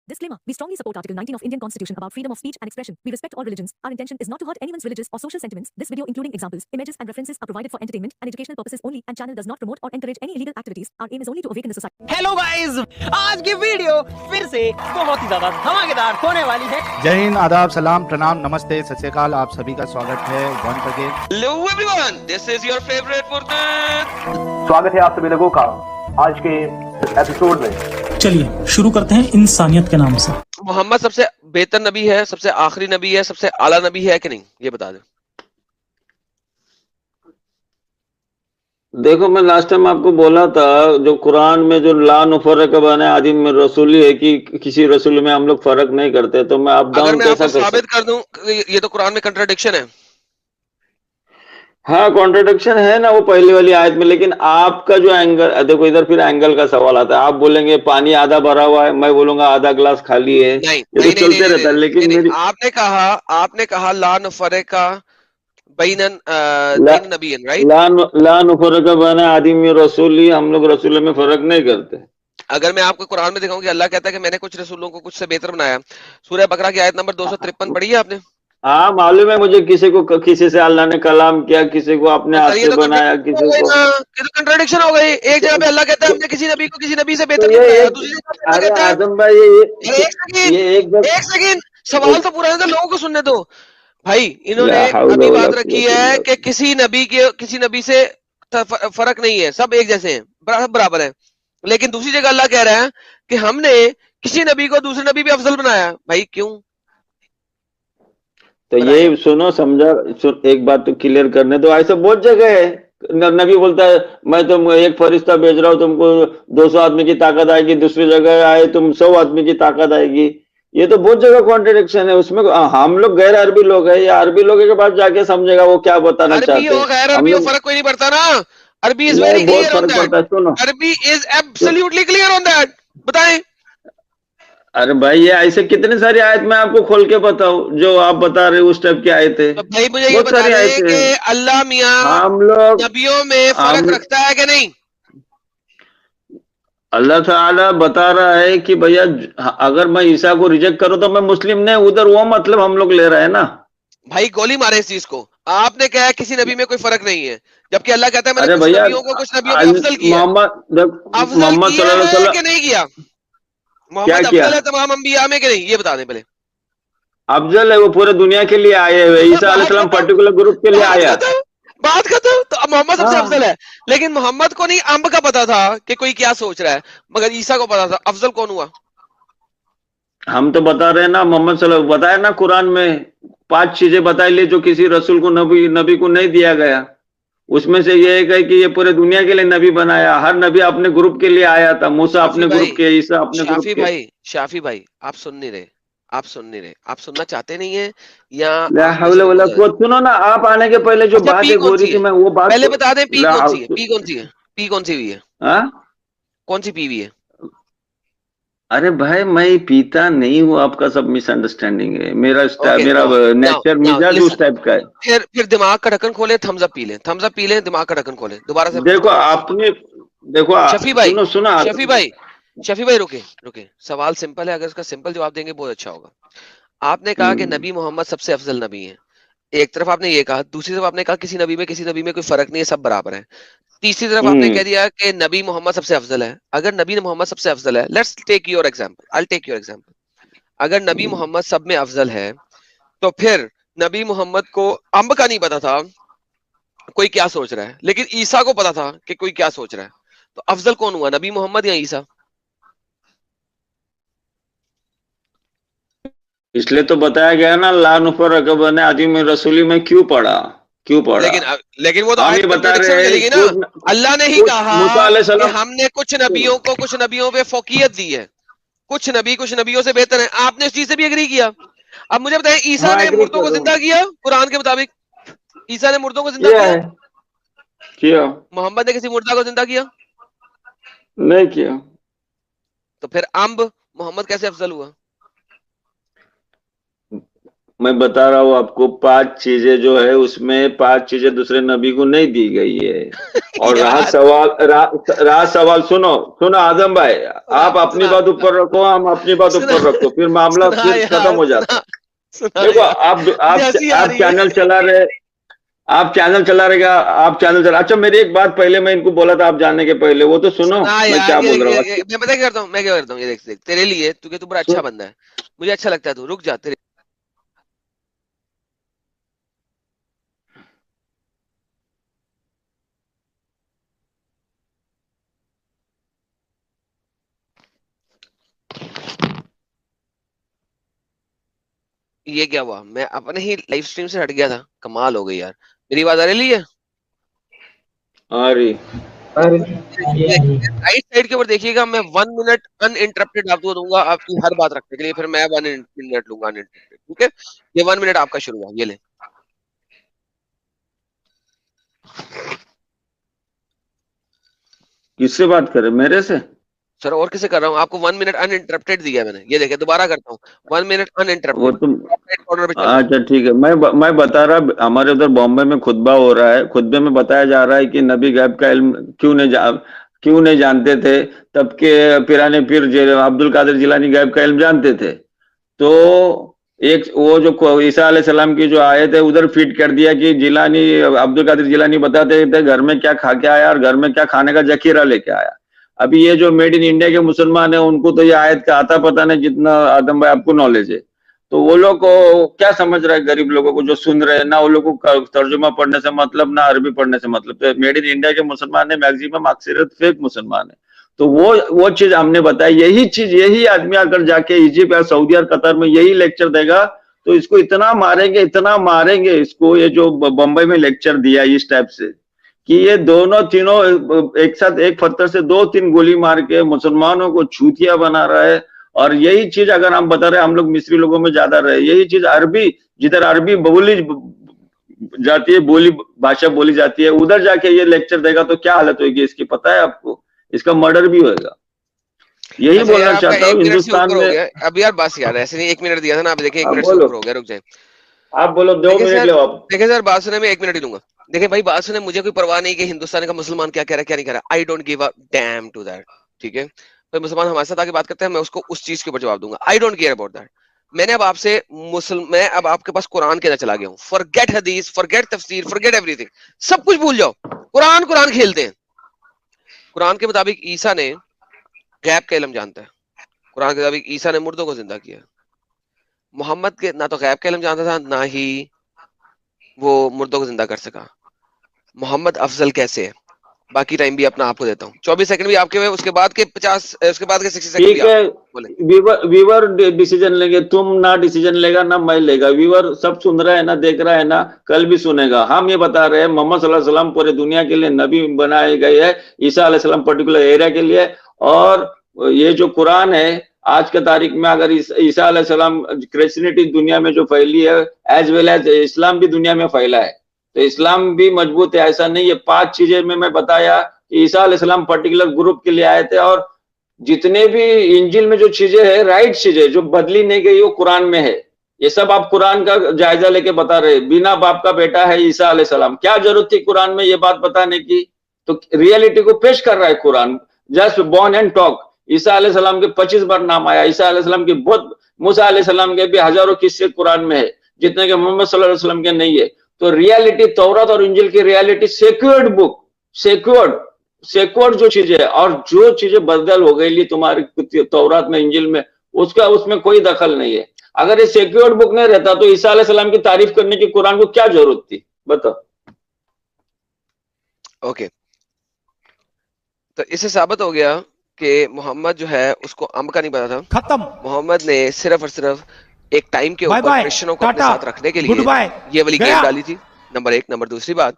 Disclaimer: We strongly support Article 19 of Indian Constitution about freedom of speech and expression. We respect all religions. Our intention is not to hurt anyone's religious or social sentiments. This video, including examples, images, and references, are provided for entertainment and educational purposes only, and channel does not promote or encourage any illegal activities. Our aim is only to awaken the society. Hello guys, आज की video फिर से बहुत ही ज्यादा धमाकेदार होने वाली है। जय हिंद, आदाब, सलाम, प्रणाम, नमस्ते, सत श्री अकाल। आप सभी का स्वागत है once again. Hello everyone, this is your favourite Fursat. स्वागत है आप सभी लोगों का आज के एपिसोड में। चलिए शुरू करते हैं इंसानियत के नाम से। मोहम्मद सबसे बेहतर नबी है, सबसे आखिरी नबी है, सबसे आला नबी है कि नहीं, ये बता दे। देखो, मैं लास्ट टाइम आपको बोला था, जो कुरान में जो ला नुफर्रिक बैन आदिम में रसूली है कि किसी रसूल में हम लोग फर्क नहीं करते, तो मैं अप डाउन कैसा कर साबित कर दूं, ये तो कुरान में कंट्राडिक्शन है। हाँ, कॉन्ट्रडिक्शन है ना वो पहली वाली आयत में, लेकिन आपका जो एंगल, देखो इधर फिर एंगल का सवाल आता है। आप बोलेंगे पानी आधा भरा हुआ है, मैं बोलूंगा आधा ग्लास खाली है। नहीं, ये तो चलते रहता है। लेकिन आपने कहा ला नुफर्रिका बैनन नबीयन, राइट? ला नुफर्रिका बैन आदिम में रसूली, हम लोग रसूल में फर्क नहीं करते। अगर मैं आपको कुरान में दिखाऊं कि अल्लाह कहता है कि मैंने कुछ रसूलों को कुछ से बेहतर बनाया, सूरह बकरा की आयत नंबर 253 पढ़ी है आपने? हाँ, मालूम है मुझे। किसी से अल्लाह ने कलाम किया, किसी को अपने हाथ से बनाया, किसी को। ये तो कंट्राडिक्शन हो गई। एक जगह पे अल्लाह कहता है हमने किसी नबी को किसी नबी से बेहतर बनाया, दूसरी जगह अरे कहता है। आजम भाई, एक सेकंड, सवाल तो पूरा है, लोगों को सुनने दो भाई। इन्होंने अभी बात रखी है कि किसी नबी से फर्क नहीं है, सब एक जैसे हैं, बराबर है। लेकिन दूसरी जगह अल्लाह कह रहा है कि हमने किसी नबी को दूसरे नबी पे अफजल बनाया। भाई क्यों? तो ये सुनो, समझा, एक बात तो क्लियर करने दो। ऐसा बहुत जगह है, नबी बोलता है मैं तुम एक फरिश्ता भेज रहा हूँ, तुमको 200 आदमी की ताकत आएगी, दूसरी जगह आए तुम 100 आदमी की ताकत आएगी। ये तो बहुत जगह कॉन्ट्रडिक्शन है उसमें। हम लोग गैर अरबी लोग हैं, या अरबी लोगों के पास जाके समझेगा वो क्या बताना चाहते हैं। गैर अरबी हो, फर्क कोई नहीं पड़ता ना। Arabi is very clear on that. Arabi is absolutely clear on that. बताएं। अरे भाई, ये ऐसे कितने सारी आयत मैं आपको खोल के बताऊं जो आप बता रहे उस टाइप की आयतें। तो भाई मुझे ये बता रहे कि अल्लाह मियां हम लोग नबियों में फर्क रखता है कि नहीं? अल्लाह ताला बता रहा है कि भैया अगर मैं ईसा को रिजेक्ट करूं तो मैं मुस्लिम नहीं, उधर वो मतलब हम लोग ले रहे हैं ना। भाई गोली मारे इस चीज को। आपने कहा किसी नबी में कोई फर्क नहीं है, जबकि अल्लाह कहता है मैंने कुछ नबियों को कुछ नबियों पे अफजल किया। मोहम्मद कि नहीं किया? मोहम्मद अफजल है तमाम अंबिया में कि नहीं, ये बता दें पहले। अफजल है, वो पूरे दुनिया के लिए आए हुए। ईसा अलैहिस्सलाम पर्टिकुलर ग्रुप के लिए आया। बात खत्म। तो मोहम्मद सबसे अफजल है, लेकिन मोहम्मद को नहीं अंब का पता था कि कोई क्या सोच रहा है, मगर ईसा को पता था। अफजल कौन हुआ? हम तो बता रहे हैं ना, मोहम्मद सल्लल्लाहु अलैहि वसल्लम बताया ना कुरान में 5 चीजें बताई ली जो किसी रसूल को नबी को नहीं दिया गया। उसमें से ये है कि ये पूरे दुनिया के लिए नबी बनाया। हर नबी अपने ग्रुप के लिए आया था। मूसा अपने ग्रुप के, ईसा अपने ग्रुप के। शाफी भाई, आप सुन नहीं रहे, आप सुनना चाहते नहीं है या सुनो ना। आप आने के पहले जो बात हो रही थी, मैं वो बात पहले बता दें। पी कौन सी है? पी कौन सी हुई है? कौन सी पी हुई है? अरे भाई, मैं पीता नहीं हूँ, आपका सब मिसअंडरस्टैंडिंग है। मेरा नेचर मिजाज उस टाइप का है। फिर दिमाग का ढक्कन खोले, थम्स अप पी लें, दिमाग का ढक्कन खोले दोबारा से। देखो आपने, देखो शफी भाई, सुना शफी भाई रुके। सवाल सिंपल है, अगर इसका सिंपल जवाब देंगे बहुत अच्छा होगा। आपने कहा कि नबी मोहम्मद सबसे अफजल नबी है। एक तरफ आपने ये कहा, दूसरी तरफ आपने कहा किसी नबी में कोई फर्क नहीं है, सब बराबर है। तीसरी तरफ आपने कह दिया कि नबी मोहम्मद सबसे अफजल है। अगर नबी मोहम्मद सबसे अफजल है, let's take your example, I will take your example. अगर नबी मोहम्मद सब में अफजल है, तो फिर नबी मोहम्मद को अंब का नहीं पता था कोई क्या सोच रहा है, लेकिन ईसा को पता था कि कोई क्या सोच रहा है। तो अफजल कौन हुआ, नबी मोहम्मद या ईसा? इसलिए तो बताया गया ना, ला नुफर्रिक बैन आदिम रसूली में क्यों पढ़ा। लेकिन वो तो आयत बता रहे हैं ना। अल्लाह ने ही कहा कि हमने कुछ नबियों पे फौकियत दी है, कुछ नबियों से बेहतर है। आपने इस चीज से भी एग्री किया। अब मुझे बताएं, ईसा ने मुर्दों को जिंदा किया कुरान के मुताबिक? ईसा ने मुर्दों को जिंदा किया? मोहम्मद ने किसी मुर्दा को जिंदा किया? नहीं किया। तो फिर अंब मोहम्मद कैसे अफजल हुआ? मैं बता रहा हूँ आपको, 5 चीजें जो है उसमें 5 चीजें दूसरे नबी को नहीं दी गई है। और यार रहा सवाल, सुनो सुनो आजम भाई, सुना आप अपनी सुना बात ऊपर रखो, हम अपनी बात सुना ऊपर रखो, फिर मामला सुना फिर खत्म यार हो जाता सुना है। सुना देखो यार जैसी आ आप रही है। चैनल चला रहे, आप चैनल चला। अच्छा, मेरी एक बात पहले मैं इनको बोला था आप जानने के पहले, वो तो सुनो सुना मैं यार क्या बोल रहा हूँ। मैं पता क्या करता हूँ, मैं क्या करता हूँ, ये देख देख तेरे लिए, तू बड़ा अच्छा सुन, बंदा है, मुझे अच्छा लगता है, तू रुक जा तेरे। ये क्या हुआ, मैं अपने ही लाइव स्ट्रीम से हट गया था, कमाल हो गई यार। मेरी बात आ रही है? अरे राइट साइड के ऊपर देखिएगा, मैं 1 मिनट अनइंटरप्टेड आपको दूंगा आपकी हर बात रखने के लिए, फिर मैं 1 मिनट लूंगा अनइंटरप्टेड, ठीक है? ये 1 मिनट आपका शुरू हुआ, ये ले। किससे बात करे, मेरे से? सर और किसे कर रहा हूँ, आपको 1 मिनट अनइंटरप्टेड दिया है मैंने, ये देखिए दोबारा करता हूँ, 1 मिनट वो अनइंटरप्टेड, तुम, कॉर्नर पे चल रहा हूँ। अच्छा ठीक है, मैं बता रहा, हमारे उधर बॉम्बे में खुतबा हो रहा है, खुतबे में बताया जा रहा है कि नबी गैब का इल्म क्यों नहीं जानते थे, तब के पिराने पीर अब्दुल कादिर जिलानी गैब का इल्म जानते थे। तो एक वो जो ईसा अलैहिस्सलाम की जो आयत है उधर फिट कर दिया कि जिलानी, अब्दुल कादिर जिलानी बताते थे घर में क्या खा के आया और घर में क्या खाने का जखीरा लेके आया। अभी ये जो मेड इन इंडिया के मुसलमान है उनको तो ये आयत का आता पता नहीं, जितना आदम भाई आपको नॉलेज है। तो वो लोग को क्या समझ रहा है, गरीब लोगों को जो सुन रहे हैं ना, वो लोगों को तर्जुमा पढ़ने से मतलब ना अरबी पढ़ने से मतलब। तो मेड इन इंडिया के मुसलमान है मैक्सिमम अक्सरियत फेक मुसलमान है। तो वो चीज हमने बताई, यही आदमी अगर जाके इजिप्ट या सऊदी और कतर में यही लेक्चर देगा तो इसको इतना मारेंगे इसको, ये जो बंबई में लेक्चर दिया इस टाइप से कि ये दोनों तीनों एक साथ एक पत्थर से 2-3 गोली मार के मुसलमानों को छूतिया बना रहा है। और यही चीज अगर हम बता रहे, हम लोग मिस्री लोगों में ज्यादा रहे, यही चीज अरबी, जिधर अरबी बोली जाती है, बोली भाषा बोली जाती है, उधर जाके ये लेक्चर देगा तो क्या हालत होगी इसकी, पता है आपको? इसका मर्डर भी होगा। यही अच्छा यार बोलना आपका चाहता एक हूँ मिनट से हिंदुस्तान ऊपर हो में। गया अब यार, बस यार ऐसे नहीं, 1 मिनट दिया था ना, आप देखिए 1 मिनट से बोलो, ऊपर हो गया, रुक जाए। आप बोलो, 2 मिनट देखिए ले सर, आप। देखिए सर बात सुने, मैं 1 मिनट ही लूंगा। देखिए भाई बात सुने, मुझे कोई परवाह नहीं कि हिंदुस्तान का मुसलमान क्या कह रहा है क्या नहीं कह रहा, I don't give a damn to that, ठीक है? कोई मुसलमान हमारे साथ आके बात करते हैं, मैं उसको उस चीज के ऊपर जवाब दूंगा, आई डोंट केयर अबाउट दैट। मैंने अब आपसे मैं अब आपके पास कुरान के अंदर चला गया हूँ, फॉरगेट हदीस, फॉरगेट तफसीर, फॉरगेट एवरीथिंग, सब कुछ भूल जाओ, कुरान कुरान खेलते हैं। कुरान के मुताबिक ईसा ने गैब का इल्म जानता है, कुरान के मुताबिक ईसा ने मुर्दों को जिंदा किया। मोहम्मद के ना तो गैब का इल्म जानता था, ना ही वो मुर्दों को जिंदा कर सका। मोहम्मद अफजल कैसे है? बाकी टाइम भी अपना आपको देता हूँ, 24 सेकंड भी आपके हुए, उसके बाद के 60 सेकंड भी ठीक है, आप बोले। व्यूवर डिसीजन लेंगे, तुम ना डिसीजन लेगा ना मैं लेगा, व्यूवर सब सुन रहा है ना, देख रहा है ना, कल भी सुनेगा। हम ये बता रहे हैं मोहम्मद सल्लल्लाहु अलैहि वसल्लम पूरे दुनिया के लिए नबी बनाए गए हैं, ईसा अलैहि सलाम पर्टिकुलर एरिया के लिए। और ये जो कुरान है आज के तारीख में, अगर ईसा अलैहि सलाम, क्रिश्चियनिटी दुनिया में जो फैली है एज वेल एज इस्लाम भी दुनिया में फैला है, तो इस्लाम भी मजबूत है, ऐसा नहीं है। 5 चीजें में मैं बताया कि ईसा अलैहि सलाम पर्टिकुलर ग्रुप के लिए आए थे, और जितने भी इंजिल में जो चीजें है राइट चीजें जो बदली नहीं गई वो कुरान में है। ये सब आप कुरान का जायजा लेके बता रहे, बिना बाप का बेटा है ईसा अलैहि सलाम, क्या जरूरत थी कुरान में ये बात बताने की? तो रियलिटी को पेश कर रहा है Quran, just born and talk. Isa अलैहि सलाम के 25 बार नाम आया, ईसा अलैहि सलाम के बहुत, मूसा अलैहि सलाम के भी हजारों किस्से कुरान में है, जितने के मोहम्मद सल्लल्लाहु अलैहि वसल्लम के नहीं है। तो रियलिटी, तौरात और इंजिल की रियलिटी सेक्योर्ड बुक, सेक्योर्ड जो चीजें है, और जो चीजें बदल हो गई तुम्हारी तौरात में इंजिल में, उसमें कोई दखल नहीं है। अगर ये सेक्योर्ड बुक नहीं रहता तो ईसा अलैहि सलाम की तारीफ करने की कुरान को क्या जरूरत थी, बताओ? ओके, तो इससे साबित हो गया कि मोहम्मद जो है उसको अम्ब का नहीं पता था, खत्म। मोहम्मद ने सिर्फ और सिर्फ एक टाइम के बाय ऊपर बाय, क्रिश्चियनों को अपने टाटा, साथ रखने के गुड लिए बाय, ये वाली गया। गेम डाली थी, नंबर 1। नंबर दूसरी बात,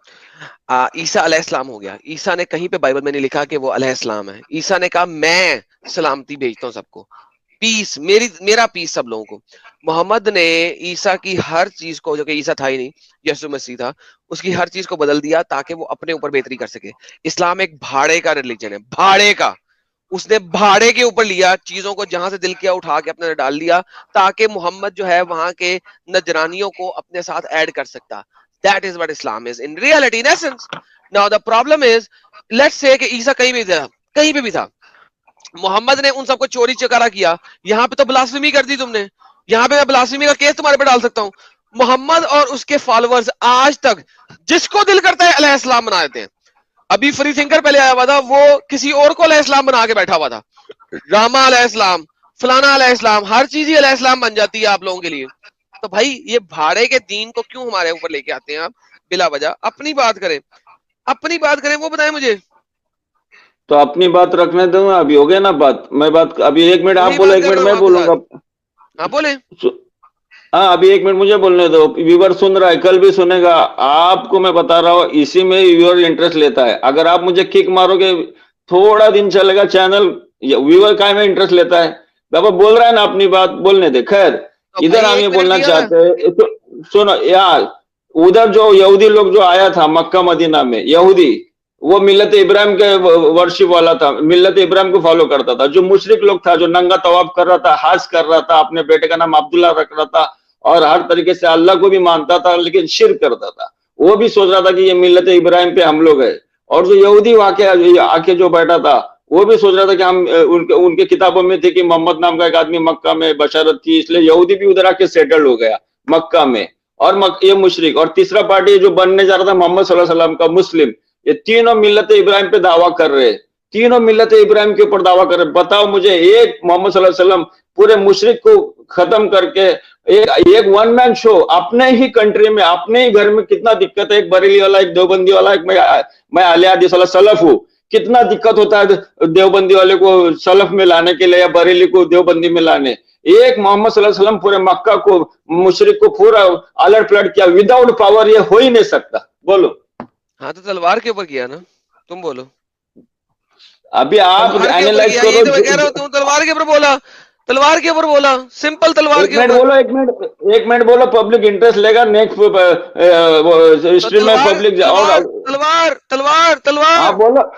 ईसा अलैहिस्सलाम हो गया, ईसा ने कहीं पे बाइबल में नहीं लिखा कि वो अलैहिस्सलाम है, ईसा ने कहा मैं सलामती भेजता हूँ सबको, पीस, मेरा पीस सब लोगों को। मोहम्मद ने ईसा की हर चीज को, जो कि ईसा था ही नहीं, यीशु मसीह था, उसकी हर चीज को बदल दिया ताकि वो अपने ऊपर बेहतरी कर सके। इस्लाम एक भाड़े का रिलीजन है, भाड़े का, उसने भाड़े के ऊपर लिया, चीजों को जहां से दिल किया उठा के अपने अंदर डाल लिया, ताकि मोहम्मद जो है वहां के नजरानियों को अपने साथ ऐड कर सकता। That is what Islam is in reality, in essence. Now the problem is, let's say कि ईसा कहीं पे भी था, मोहम्मद ने उन सबको चोरी चकारा किया, यहाँ पे तो ब्लास्फेमी कर दी तुमने, यहाँ पे मैं ब्लास्फेमी का केस तुम्हारे पे डाल सकता हूँ। मोहम्मद और उसके फॉलोअर्स आज तक जिसको दिल करता है अलैहिस्सलाम बना देते हैं। अभी फ्री थिंकर पहले आया हुआ था, वो किसी और को अलैहिस्सलाम बना के बैठा हुआ था, रामा अलैहिस्सलाम, फलाना अलैहिस्सलाम, हर चीज ही अलैहिस्सलाम बन जाती है आप लोगों के लिए। तो भाई ये भाड़े के दीन को क्यों हमारे ऊपर लेके आते हैं आप बिला वजह? अपनी बात करें, अपनी बात करें, वो बताएं मुझे। तो अपनी बात रखने दो, अभी हो गया ना बात, मैं बात अभी 1 मिनट आप बोलो, 1 मिनट मैं बोलूंगा। हाँ बोले। हाँ अभी 1 मिनट मुझे बोलने दो, व्यूअर सुन रहा है, कल भी सुनेगा। आपको मैं बता रहा हूँ, इसी में व्यूअर इंटरेस्ट लेता है। अगर आप मुझे किक मारोगे थोड़ा दिन चलेगा चैनल, व्यूअर काय में इंटरेस्ट लेता है। बाबा बोल रहा है ना, अपनी बात बोलने दे। खैर इधर हम ये बोलना चाहते हैं, तो सुनो यार, उधर जो यहूदी लोग जो आया था मक्का मदीना में, यहूदी वो मिल्लत इब्राहिम के वर्शिप वाला था, मिल्लत इब्राहिम को फॉलो करता था। जो मुशरिक लोग था, जो नंगा तवाफ कर रहा था, हज कर रहा था, अपने बेटे का नाम अब्दुल्ला रख रहा था और हर तरीके से अल्लाह को भी मानता था लेकिन शिर्क करता था, वो भी सोच रहा था कि ये मिल्लत इब्राहिम पे हम लोग है। और जो यहूदी आके जो बैठा था, वो भी सोच रहा था कि हम उनके किताबों में थे कि मोहम्मद नाम का एक आदमी मक्का में बशारत की, इसलिए यहूदी भी उधर आके सेटल हो गया मक्का में। और ये मुशरिक, और तीसरा पार्टी जो बनने जा रहा था मोहम्मद सल्लल्लाहु अलैहि वसल्लम का मुस्लिम, ये तीनों मिल्लत इब्राहिम पे दावा कर रहे, तीनों मिल्लत इब्राहिम के ऊपर दावा कर रहे। बताओ मुझे, एक मोहम्मद सल्लल्लाहु अलैहि वसल्लम पूरे मुशरिक को खत्म करके एक वन मैन शो अपने ही कंट्री में, अपने ही घर में, कितना दिक्कत है। एक बरेली वाला, एक देवबंदी वाला, एक मैं अहले हदीस वाला सलफ हूँ, कितना दिक्कत होता है देवबंदी वाले को सलफ में लाने के लिए या बरेली को देवबंदी में लाने। एक मोहम्मद सल्लल्लाहु अलैहि वसल्लम पूरे मक्का को, मुशरिक को पूरा अलर्ट पलट किया। विदाउट पावर ये हो ही नहीं सकता। बोलो। हाँ तो तलवार के ऊपर किया ना, तुम बोलो। अभी आप एनालाइज करो। तो मैं कह रहा हूँ, तुम तलवार के ऊपर बोला, तलवार के ऊपर बोला, सिंपल तलवार के ऊपर बोलो। 1 मिनट बोलो, पब्लिक इंटरेस्ट लेगा। नेक्स्ट स्ट्रीम में पब्लिक और तलवार तलवार तलवार। हाँ बोलो,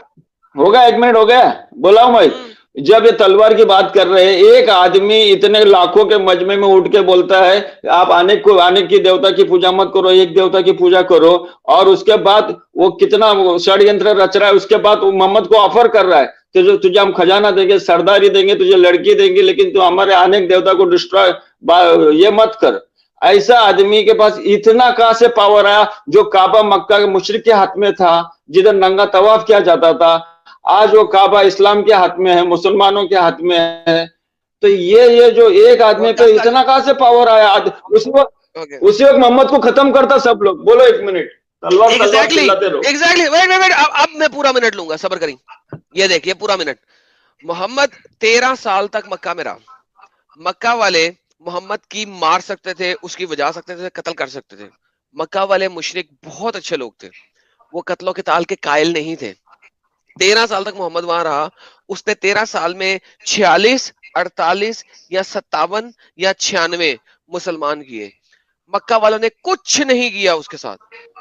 होगा 1 मिनट हो गया, बोला हूं मैं। जब ये तलवार की बात कर रहे हैं, एक आदमी इतने लाखों के मजमे में उठ के बोलता है आप आने की देवता की पूजा मत करो, एक देवता की पूजा करो, और उसके बाद वो कितना षड्यंत्र रच रहा है। उसके बाद वो मोहम्मद को ऑफर कर रहा है, तुझे हम खजाना देंगे, सरदारी देंगे, तुझे लड़की देंगे, लेकिन तू हमारे आने देवता को डिस्ट्रॉय ये मत कर। ऐसा आदमी के पास इतना कहां से पावर आया? जो काबा मक्का के मुशरिक के हाथ में था, जिधर नंगा तवाफ किया जाता था, आज वो काबा इस्लाम के हाथ में है, मुसलमानों के हाथ में है। तो ये जो एक आदमी पे इतना कहां से पावर आया? उसी वक्त मोहम्मद को खत्म करता सब लोग। बोलो 1 मिनट। तलवार एग्जैक्टली वेट, अब मैं पूरा मिनट लूंगा, सब्र करी। ये देखिए पूरा मिनट। मोहम्मद 13 साल तक मक्का में रहा। मक्का वाले मोहम्मद की मार सकते थे, उसकी वजह सकते थे, कत्ल कर सकते थे। मक्का वाले मुशरिक बहुत अच्छे लोग थे, वो कत्लो के ताल के कायल नहीं थे। 13 साल तक मोहम्मद वहां रहा। उसने 13 साल में 46, 48 या 57 या 96 मुसलमान किए। मक्का वालों ने कुछ नहीं किया उसके साथ,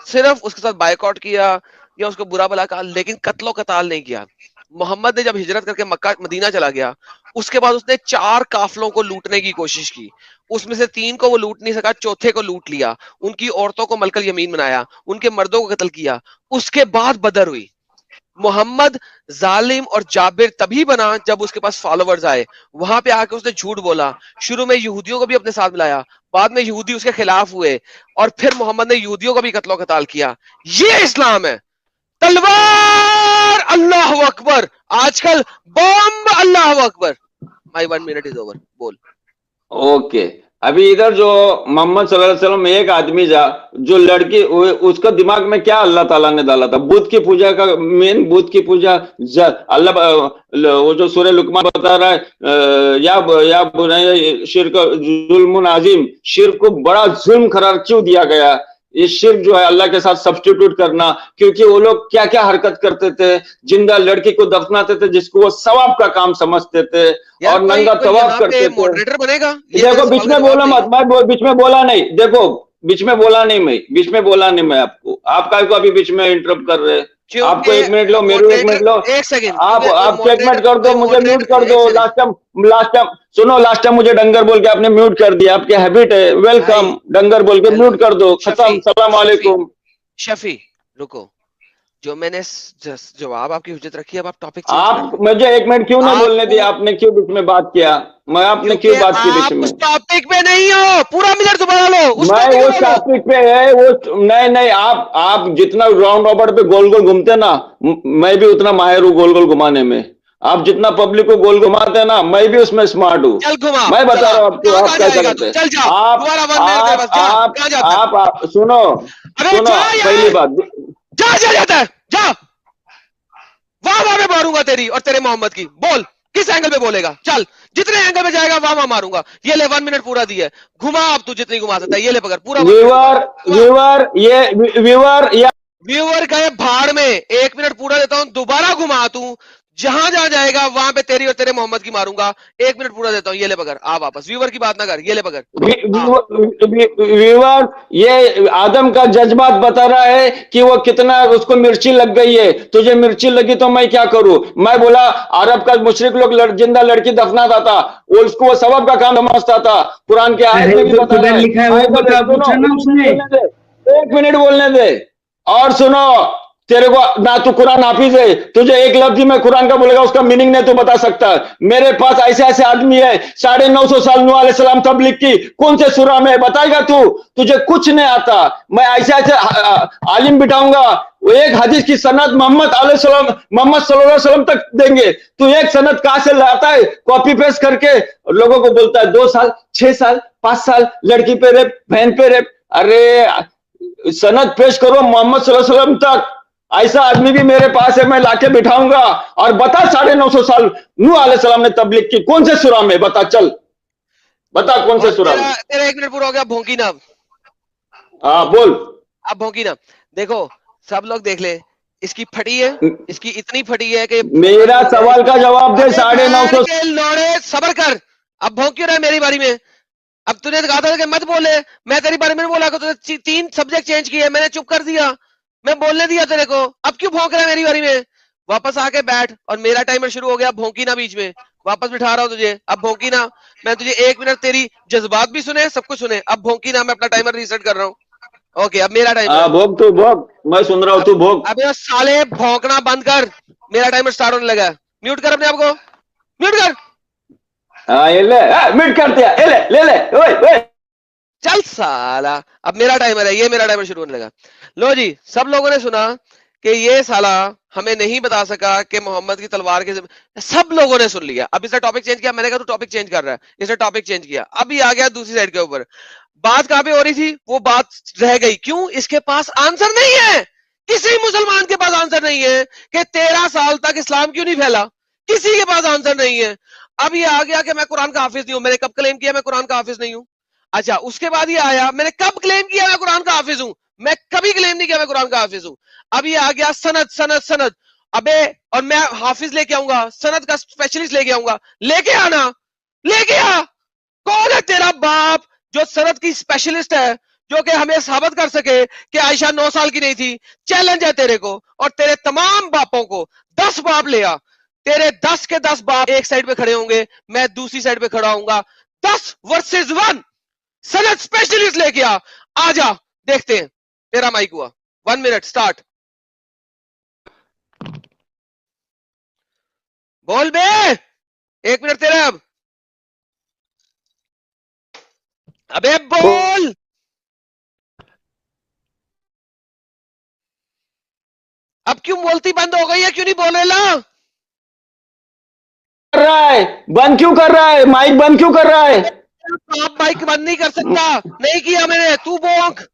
सिर्फ उसके साथ बायकॉट किया या उसको बुरा भला कहा, लेकिन कत्लो कताल नहीं किया। मोहम्मद ने जब हिजरत करके मक्का मदीना चला गया, उसके बाद उसने 4 काफलों को लूटने की कोशिश की। उसमें से 3 को वो लूट नहीं सका, चौथे को लूट लिया। उनकी औरतों को मलकल यमीन बनाया, उनके मर्दों को कत्ल किया। उसके बाद बदर हुई। मोहम्मद जालिम और जाबिर तभी बना जब उसके पास फॉलोअर्स आए। वहां पे आके उसने झूठ बोला। शुरू में यहूदियों को भी अपने साथ मिलाया, बाद में यहूदी उसके खिलाफ हुए, और फिर मोहम्मद ने यहूदियों को भी कत्लो कताल किया। ये इस्लाम है। तलवार अल्लाह अकबर, आजकल बम अल्लाह अकबर। My 1 minute is over. बोल। ओके, अभी इधर जो मोहम्मद सल्लल्लाहु अलैहि वसल्लम एक आदमी जो लड़की, उसका दिमाग में क्या अल्लाह ताला ने डाला था? बुत की पूजा का, मेन बुत की पूजा। अल्लाह वो जो सूरह लुकमान बता रहा है, या शिर्क जुल्मुन अजीम, शिर्क को बड़ा जुल्म करार क्यों दिया गया? ये शिर्क जो है अल्लाह के साथ सब्स्टिट्यूट करना, क्योंकि वो लोग क्या क्या हरकत करते थे। जिंदा लड़की को दफनाते थे जिसको वो सवाब का काम समझते थे, और नंगा तवाफ करते थे। मॉडरेटर बनेगा? देखो बीच में बोलो मत, मैं बीच में बोला नहीं। देखो बीच में बोला नहीं मैं, बीच में बोला नहीं मैं आपको। आप काय को अभी बीच में इंटरप्ट कर रहे हैं? आपको 1 मिनट लो, मेरे 1 मिनट लो, एक सेकंड, आप चेकमेट कर दो, मुझे म्यूट कर दो। लास्ट टाइम सुनो, लास्ट टाइम मुझे डंगर बोल के आपने म्यूट कर दिया, आपकी हैबिट है। वेलकम, डंगर बोल के म्यूट कर दो, खत्म, सलाम वालेकुम। शफी रुको, जो मैंने जवाब आपकी हुज्जत रखी है, अब आप टॉपिक आप मुझे 1 मिनट क्यों ना बोलने दिया? आपने क्यों बीच में बात किया? मैं आपने क्यों बात की बीच में? उस टॉपिक पे नहीं हो, पूरा मिनट दोबारा लो। मैं वो टॉपिक पे है वो नहीं, आप जितना राउंड रॉबर्ट पे गोल गोल घूमते ना, मैं भी उतना माहिर हूँ गोल गोल घुमाने में। आप जितना पब्लिक को गोल घुमाते हैं ना, मैं भी उसमें स्मार्ट हूँ। मैं बता रहा हूँ आपको, आप क्या करते हैं। आप सुनो, पहली बात, जा जाता है, जा वाह में मारूंगा तेरी और तेरे मोहम्मद की। बोल किस एंगल पे बोलेगा, चल जितने एंगल पे जाएगा वहां मारूंगा। ये ले 1 मिनट पूरा दिया है, घुमा अब तू जितनी घुमा सकता है। ये ले पकड़ पूरा। व्यूअर गए भाड़ में, 1 मिनट पूरा देता हूं, दोबारा घुमा तू, जहां जहां जाएगा वहां पे तेरी और तेरे मोहम्मद की मारूंगा। 1 मिनट पूरा देता हूं, ये ले पकड़, आ वापस। व्यूअर की बात ना कर, ये ले पकड़। व्यूअर ये आदम का जज्बात बता रहा है कि वो कितना उसको मिर्ची लग गई है। तुझे मिर्ची लगी तो मैं क्या करूं? मैं बोला अरब का मुशरिक लोग जिंदा लड़की दफनाता था, वो उसको वो सबब का काम समझता था। कुरान के आयत में भी बता रहा है। 1 मिनट बोलने दे। और सुनो, तेरे को ना तू कुरान हाफिज है, तुझे एक लफ्ज में कुरान का बोलेगा उसका मीनिंग नहीं तू बता सकता। मेरे पास ऐसे ऐसे आदमी है, 950 साल नूह अलैहिस्सलाम तबलीग की, कौन से सूरा में बताएगा तू? तुझे कुछ नहीं आता। मैं ऐसे ऐसे आलिम बिठाऊंगा, वो एक हदीस की सनद मोहम्मद सल्लल्लाहु अलैहि वसल्लम तक देंगे। तू एक सनद कहां से लाता है? कॉपी पेस्ट करके लोगों को बोलता है 2 साल 6 साल 5 साल लड़की पे रेप, बहन पे रेप। अरे सनद पेश करो मोहम्मद सल्लल्लाहु अलैहि वसल्लम तक। ऐसा आदमी भी मेरे पास है, मैं लाके बिठाऊंगा। और बता 950 साल नूह अलैहिस्सलाम ने तबलीग की, कौन से सूरा में? बता, चल बता कौन से सूरा में। तेरा 1 मिनट पूरा हो गया, भोंकी ना। हाँ बोल, अब भोंकी ना। देखो सब लोग देख ले, इसकी फटी है, इसकी इतनी फटी है कि मेरा सवाल का जवाब दे। 950 के लोड़े, सबर कर। अब भोंक क्यों रहा है मेरी बारी में? अब तूने कहा था कि मत बोले, मैं तेरी बारे में बोला कि तूने 3 सब्जेक्ट चेंज किए, मैंने चुप कर दिया, मैं बोलने दिया तेरे को। अब क्यों भौंक रहा है मेरी बारी में? वापस आके बैठ, और मेरा टाइमर शुरू हो गया। भौंकी ना बीच में, वापस बिठा रहा हूं तुझे। अब भौंकी ना, मैं तुझे 1 मिनट तेरी जज्बात भी सुने, सब कुछ सुने। अब भौंकी ना, मैं अपना टाइमर रीसेट कर रहा हूं। ओके, अब मेरा टाइमर। भौंक, तू भौंक, मैं सुन रहा हूं, तू भौंक। अबे साले भौंकना बंद कर, मेरा टाइमर स्टार्ट होने लगा। म्यूट कर अपने आप को, म्यूट कर। हाँ ये ले, म्यूट कर दिया, ले ओए चल साला, अब मेरा टाइमर है, ये मेरा टाइमर शुरू होने लगा। लो जी, सब लोगों ने सुना कि ये साला हमें नहीं बता सका कि मोहम्मद की तलवार के, सब लोगों ने सुन लिया। अब इसने टॉपिक चेंज किया, मैंने कहा तू टॉपिक चेंज कर रहा है, इसने टॉपिक चेंज किया। अभी आ गया दूसरी साइड के ऊपर। बात कहां पे हो रही थी? वो बात रह गई। क्यों? इसके पास आंसर नहीं है। किसी मुसलमान के पास आंसर नहीं है कि 13 साल तक इस्लाम क्यों नहीं फैला। किसी के पास आंसर नहीं है। अब ये आ गया कि मैं कुरान का हाफिज नहीं हूं। मैंने कब क्लेम किया मैं कुरान का हाफिज नहीं हूं? अच्छा, उसके बाद ये आया, मैंने कब क्लेम किया मैं कुरान का हाफिज हूं? मैं कभी क्लेम नहीं किया मैं कुरान का हाफिज हूं। अब ये आ गया सनद सनद सनद। अबे, और मैं हाफिज लेके आऊंगा, सनद का स्पेशलिस्ट लेके आऊंगा। लेके आना, लेके आ। कौन है तेरा बाप जो सनद की स्पेशलिस्ट है, जो कि हमें साबित कर सके कि आयशा 9 साल की नहीं थी? चैलेंज है तेरे को और तेरे तमाम बापों को। 10 बाप ले आ, तेरे 10 के 10 बाप एक साइड पे खड़े होंगे, मैं दूसरी साइड पे खड़ा होऊंगा। 10 वर्सेस 1 सनद स्पेशलिस्ट लेके आ। आजा, देखते हैं। तेरा माइक हुआ। 1 मिनट स्टार्ट। बोल बे, 1 मिनट तेरा। अब अबे बोल। अब क्यों बोलती बंद हो गई है? क्यों नहीं बोल रहा? कर रहा है, बंद क्यों कर रहा है? माइक बंद क्यों कर रहा है? आप माइक बंद नहीं कर सकता। नहीं किया मैंने, तू भौंक।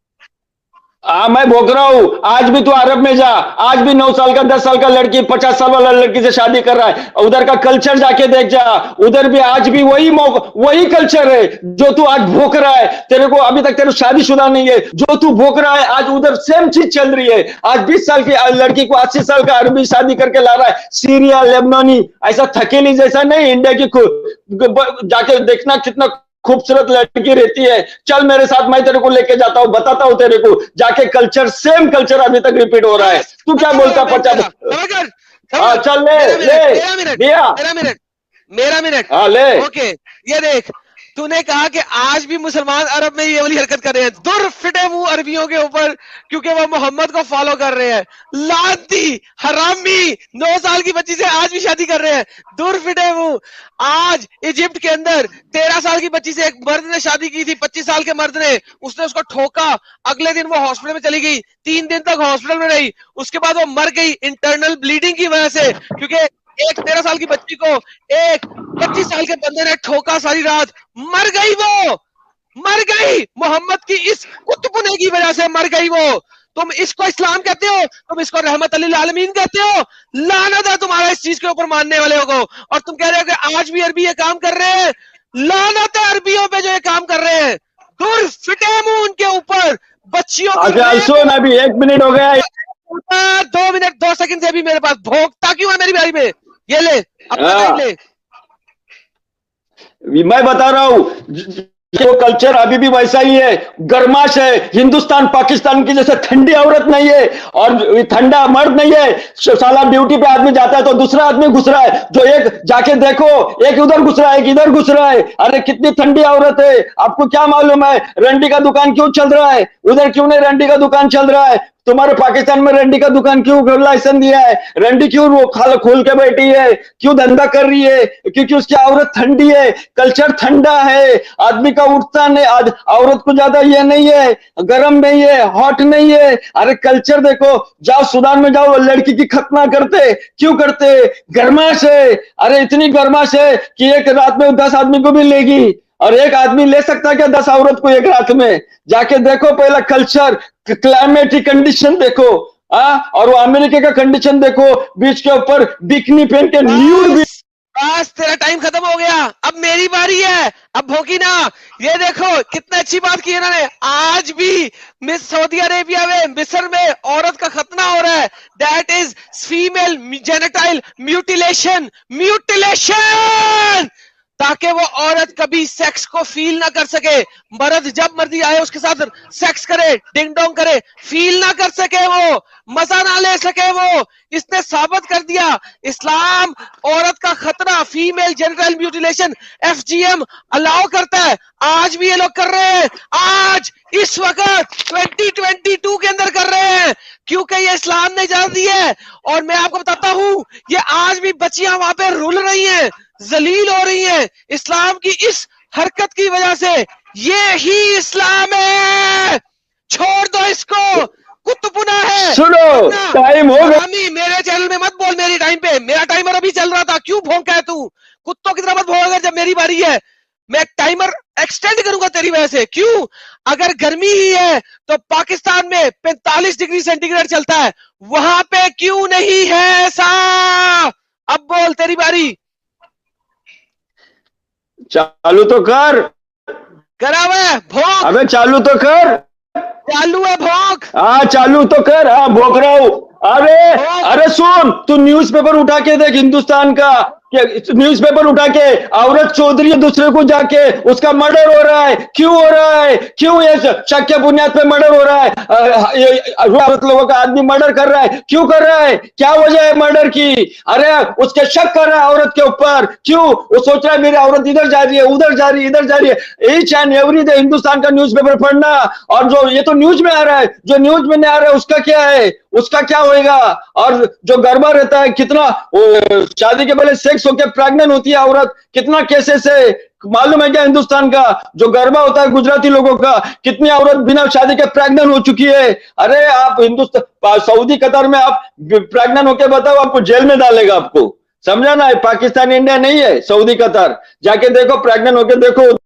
मैं भोग रहा हूं। आज भी तू अरब में जा, आज भी 9 साल का 10 साल का लड़की 50 साल वाला लड़की से शादी कर रहा है। उधर का कल्चर जाके देख जा, उधर भी आज भी वही कल्चर है जो तू आज भोग रहा है। तेरे को अभी तक तेरे शादीशुदा नहीं है, जो तू भोग रहा है आज उधर सेम चीज चल रही है। आज 20 साल की लड़की को 80 साल का अरबी शादी करके ला रहा है। सीरिया, लेबनानी, ऐसा थकेली जैसा नहीं। इंडिया की जाके देखना कितना खूबसूरत लड़की रहती है, चल मेरे साथ, मैं तेरे को लेके जाता हूँ, बताता हूँ तेरे को, जाके कल्चर, सेम कल्चर अभी तक रिपीट हो रहा है। तू क्या बोलता 50? हाँ चल ले दिया मेरा मिनट हाँ ले। ओके, ये देख, तूने कहा कि आज भी मुसलमान अरब में ये वाली हरकत कर रहे हैं, दुर फिटे मुंह अरबियों के ऊपर, क्योंकि वो मोहम्मद को फॉलो कर रहे हैं। लानती हरामी 9 साल की बच्ची से आज भी शादी कर रहे हैं, दुर फिटे मुंह। आज इजिप्ट के अंदर 13 साल की बच्ची से एक मर्द ने शादी की थी, 25 साल के मर्द ने, उसने उसको ठोका, अगले दिन वो हॉस्पिटल में चली गई, 3 दिन तक हॉस्पिटल में रही, उसके बाद वो मर गई इंटरनल ब्लीडिंग की वजह से, क्योंकि एक 13 साल की बच्ची को एक 25 साल के बंदे ने ठोका सारी रात, मर गई, वो मर गई, मोहम्मद की इस कुत्तपुने की वजह से मर गई वो। तुम इसको इस्लाम कहते हो, तुम इसको रहमत लिल आलमीन कहते हो, लानत है तुम्हारा इस चीज के ऊपर मानने वाले को। और तुम कह रहे हो कि आज भी अरबी ये काम कर रहे हैं, लानत है अरबियों पे जो ये काम कर रहे हैं, दूर फिटे मुंह उनके ऊपर। बच्चियों सुन, अभी 1 मिनट हो गया, 2 मिनट 2 सेकंड से अभी मेरे पास, भोगता क्यों है मेरी भाई में, ये ले अपना टाइम ले। मैं बता रहा हूँ, जो कल्चर अभी भी वैसा ही है, गरमाश है। हिंदुस्तान पाकिस्तान की जैसे ठंडी औरत नहीं है और ठंडा मर्द नहीं है। साला ड्यूटी पे आदमी जाता है तो दूसरा आदमी घुस रहा है, जो एक जाके देखो, एक उधर घुस रहा है, एक इधर घुस रहा है। अरे कितनी ठंडी औरत है, आपको क्या मालूम है रंडी का दुकान क्यों चल रहा है, उधर क्यों नहीं रंडी का दुकान चल रहा है? तुम्हारे पाकिस्तान में रंडी का दुकान क्यों लाइसेंस दिया है? रंडी क्यों वो खोल के बैठी है, क्यों धंधा कर रही है? क्योंकि उसकी औरत ठंडी है, कल्चर ठंडा है, आदमी का उठता नहीं, औरत को ज्यादा ये नहीं है, गर्म नहीं है, हॉट नहीं है। अरे कल्चर देखो, जाओ सूडान में जाओ, लड़की की खतना करते, क्यों करते? गरमाश है। अरे इतनी गरमाश है कि एक रात में 10 आदमी को भी लेगी, और एक आदमी ले सकता है क्या 10 औरत को एक रात में? जाके देखो पहला कल्चर, क्लाइमेटिक कंडीशन देखो, और वो अमेरिका का कंडीशन देखो, बीच के ऊपर बिकनी पहन के न्यूड भी। बस तेरा टाइम खत्म हो गया, अब मेरी बारी है, अब भोगी ना। ये देखो कितनी अच्छी बात की इन्होंने, आज भी मिस सऊदी अरेबिया में, मिस्र में औरत का खतना हो रहा है, दैट इज फीमेल जेनिटाइल म्यूटिलेशन, ताकि वो औरत कभी सेक्स को फील ना कर सके। मर्द जब मर्जी आए उसके साथ सेक्स करे, डिंग डोंग करे, फील ना कर सके, वो मजा ना ले सके। वो इसने साबित कर दिया, इस्लाम औरत का खतना, female genital mutilation, FGM allow करता है। आज भी ये लोग कर रहे हैं, आज इस वक्त 2022 के अंदर कर रहे हैं, क्योंकि ये इस्लाम ने इजाजत दी है। और मैं आपको बताता हूं, ये आज भी बच्चियां वहां पे रुल रही हैं, जलील हो रही हैं इस्लाम की इस हरकत की वजह से। ये ही इस्लाम है, छोड़ दो इसको, कुत्तपुना है। सुनो, टाइम हो गया। मेरे चैनल में मत बोल मेरी टाइम पे, मेरा टाइमर अभी चल रहा था, क्यों भौंका है तू? कुत्तों की तरह मत भौंका जब मेरी बारी है, मैं टाइमर एक्सटेंड करूंगा तेरी वजह से। क्यों? अगर गर्मी ही है तो पाकिस्तान में 45 डिग्री सेंटीग्रेड चलता है, वहां पे क्यों नहीं है ऐसा? अब बोल, तेरी बारी। चालू तो कर, करा हुआ है भौंक। अबे चालू तो कर, चालू है भौंक। हाँ चालू तो कर, हाँ भौंक रहा हूं। अरे सुन, तू न्यूज़पेपर उठा के देख हिंदुस्तान का, न्यूज़पेपर उठा के, औरत चौधरी दूसरे को जाके उसका मर्डर हो रहा है। क्यों हो रहा है? क्यों ये शक के बुनियाद पे मर्डर हो रहा है? औरत लोगों का आदमी मर्डर कर रहा है, क्यों कर रहा है? क्या वजह है मर्डर की? अरे उसके शक कर रहा है औरत के ऊपर, क्यों? वो सोच रहा है मेरी औरत इधर जा रही है, उधर जा रही है, इधर जा रही है। Each and every day Hindustan का न्यूज़पेपर पढ़ना, और जो ये तो न्यूज में आ रहा है, जो न्यूज में नहीं आ रहा है उसका क्या है, उसका क्या होएगा? और जो गरबा रहता है, कितना शादी के पहले सेक्स होके प्रेग्नेंट होती है औरत, कितना केसेस है मालूम है क्या? हिंदुस्तान का जो गरबा होता है गुजराती लोगों का, कितनी औरत बिना शादी के प्रेग्नेंट हो चुकी है। अरे आप हिंदुस्तान, सऊदी कतर में आप प्रेग्नेंट होके बताओ, आपको जेल में डालेगा आपको, समझा ना? पाकिस्तान इंडिया नहीं है, सऊदी कतर, जाके देखो, प्रेग्नेंट होके देखो।